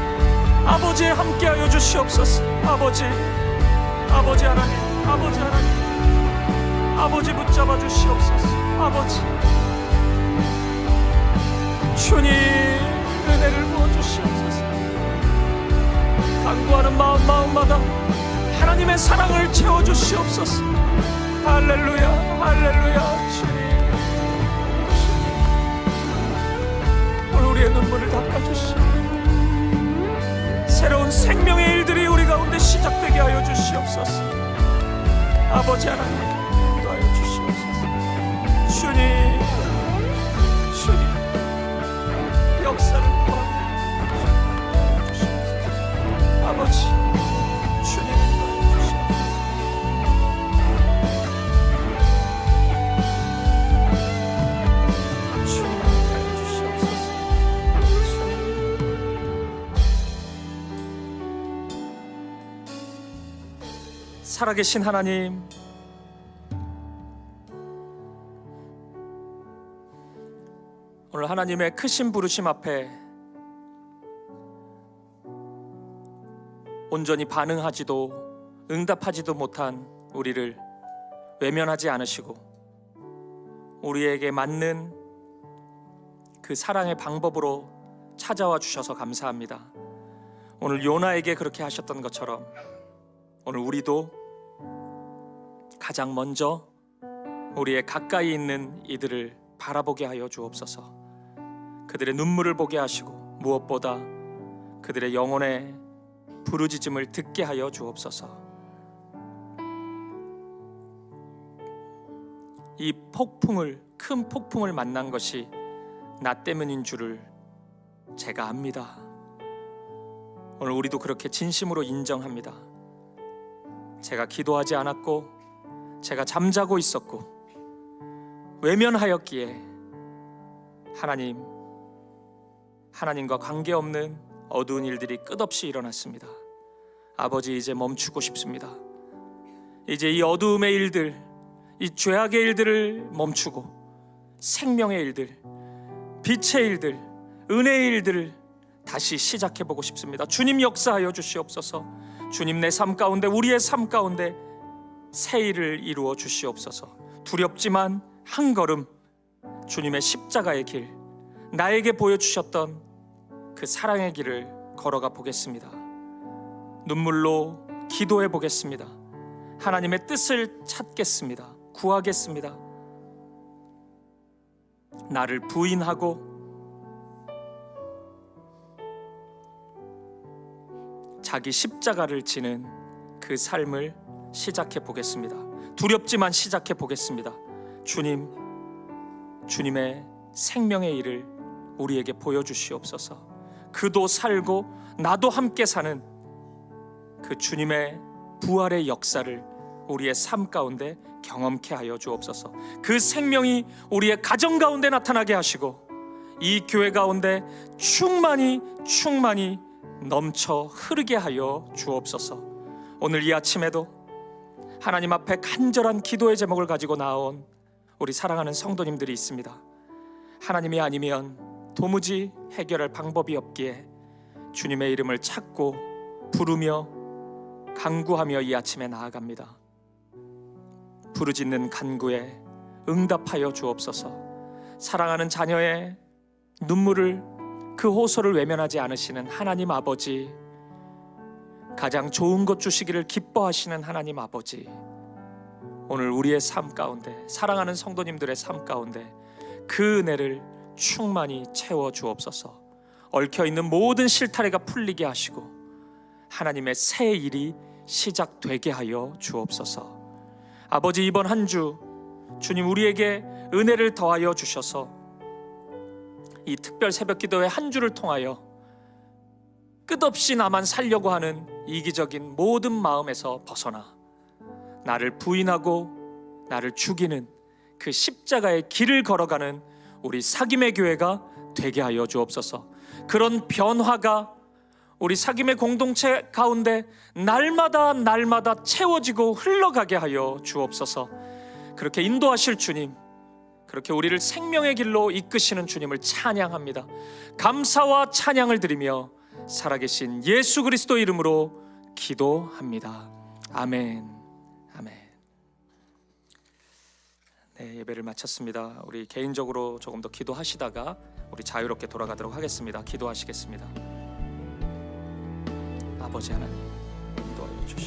아버지 함께하여 주시옵소서. 아버지 하나님, 아버지 하나님, 아버지 붙잡아 주시옵소서. 아버지 주님 은혜를 부어 주시옵소서. 간구하는 마음마다 하나님의 사랑을 채워 주시옵소서. 할렐루야, 할렐루야. 주님 오늘 우리의 눈물을 닦아주시고 새로운 생명의 일들이 우리 가운데 시작되게 하여 주시옵소서. 아버지 하나님 인도하여 주시옵소서. 주님 역사를 구합니다. 주시옵소서. 아버지 주님 인도하여 주시옵소서. 주님 인도하여 주시옵소서. 살아계신 하나님, 오늘 하나님의 크신 부르심 앞에 온전히 반응하지도 응답하지도 못한 우리를 외면하지 않으시고 우리에게 맞는 그 사랑의 방법으로 찾아와 주셔서 감사합니다. 오늘 요나에게 그렇게 하셨던 것처럼 오늘 우리도 가장 먼저 우리의 가까이 있는 이들을 바라보게 하여 주옵소서. 그들의 눈물을 보게 하시고 무엇보다 그들의 영혼의 부르짖음을 듣게 하여 주옵소서. 이 큰 폭풍을 만난 것이 나 때문인 줄을 제가 압니다. 오늘 우리도 그렇게 진심으로 인정합니다. 제가 기도하지 않았고 제가 잠자고 있었고 외면하였기에 하나님과 관계없는 어두운 일들이 끝없이 일어났습니다. 아버지, 이제 멈추고 싶습니다. 이제 이 어두움의 일들, 이 죄악의 일들을 멈추고 생명의 일들, 빛의 일들, 은혜의 일들을 다시 시작해보고 싶습니다. 주님 역사하여 주시옵소서. 주님, 내 삶 가운데, 우리의 삶 가운데 새 일을 이루어 주시옵소서. 두렵지만 한 걸음 주님의 십자가의 길, 나에게 보여주셨던 그 사랑의 길을 걸어가 보겠습니다. 눈물로 기도해 보겠습니다. 하나님의 뜻을 찾겠습니다. 구하겠습니다. 나를 부인하고 자기 십자가를 지는 그 삶을 시작해 보겠습니다. 두렵지만 시작해 보겠습니다. 주님의 생명의 일을 우리에게 보여주시옵소서. 그도 살고 나도 함께 사는 그 주님의 부활의 역사를 우리의 삶 가운데 경험케 하여 주옵소서. 그 생명이 우리의 가정 가운데 나타나게 하시고 이 교회 가운데 충만히 넘쳐 흐르게 하여 주옵소서. 오늘 이 아침에도 하나님 앞에 간절한 기도의 제목을 가지고 나온 우리 사랑하는 성도님들이 있습니다. 하나님이 아니면 도무지 해결할 방법이 없기에 주님의 이름을 찾고 부르며 간구하며 이 아침에 나아갑니다. 부르짖는 간구에 응답하여 주옵소서. 사랑하는 자녀의 눈물을, 그 호소를 외면하지 않으시는 하나님 아버지, 가장 좋은 것 주시기를 기뻐하시는 하나님 아버지, 오늘 우리의 삶 가운데, 사랑하는 성도님들의 삶 가운데 그 은혜를 충만히 채워 주옵소서. 얽혀있는 모든 실타래가 풀리게 하시고 하나님의 새 일이 시작되게 하여 주옵소서. 아버지, 이번 한 주 주님 우리에게 은혜를 더하여 주셔서 이 특별 새벽 기도회 한 주를 통하여 끝없이 나만 살려고 하는 이기적인 모든 마음에서 벗어나 나를 부인하고 나를 죽이는 그 십자가의 길을 걸어가는 우리 사김의 교회가 되게 하여 주옵소서. 그런 변화가 우리 사김의 공동체 가운데 날마다 채워지고 흘러가게 하여 주옵소서. 그렇게 인도하실 주님, 그렇게 우리를 생명의 길로 이끄시는 주님을 찬양합니다. 감사와 찬양을 드리며 살아계신 예수 그리스도 이름으로 기도합니다. 아멘. 아멘. 네, 예배를 마쳤습니다. 우리 개인적으로 조금 더 기도하시다가 우리 자유롭게 돌아가도록 하겠습니다. 기도하시겠습니다. 아버지 하나님,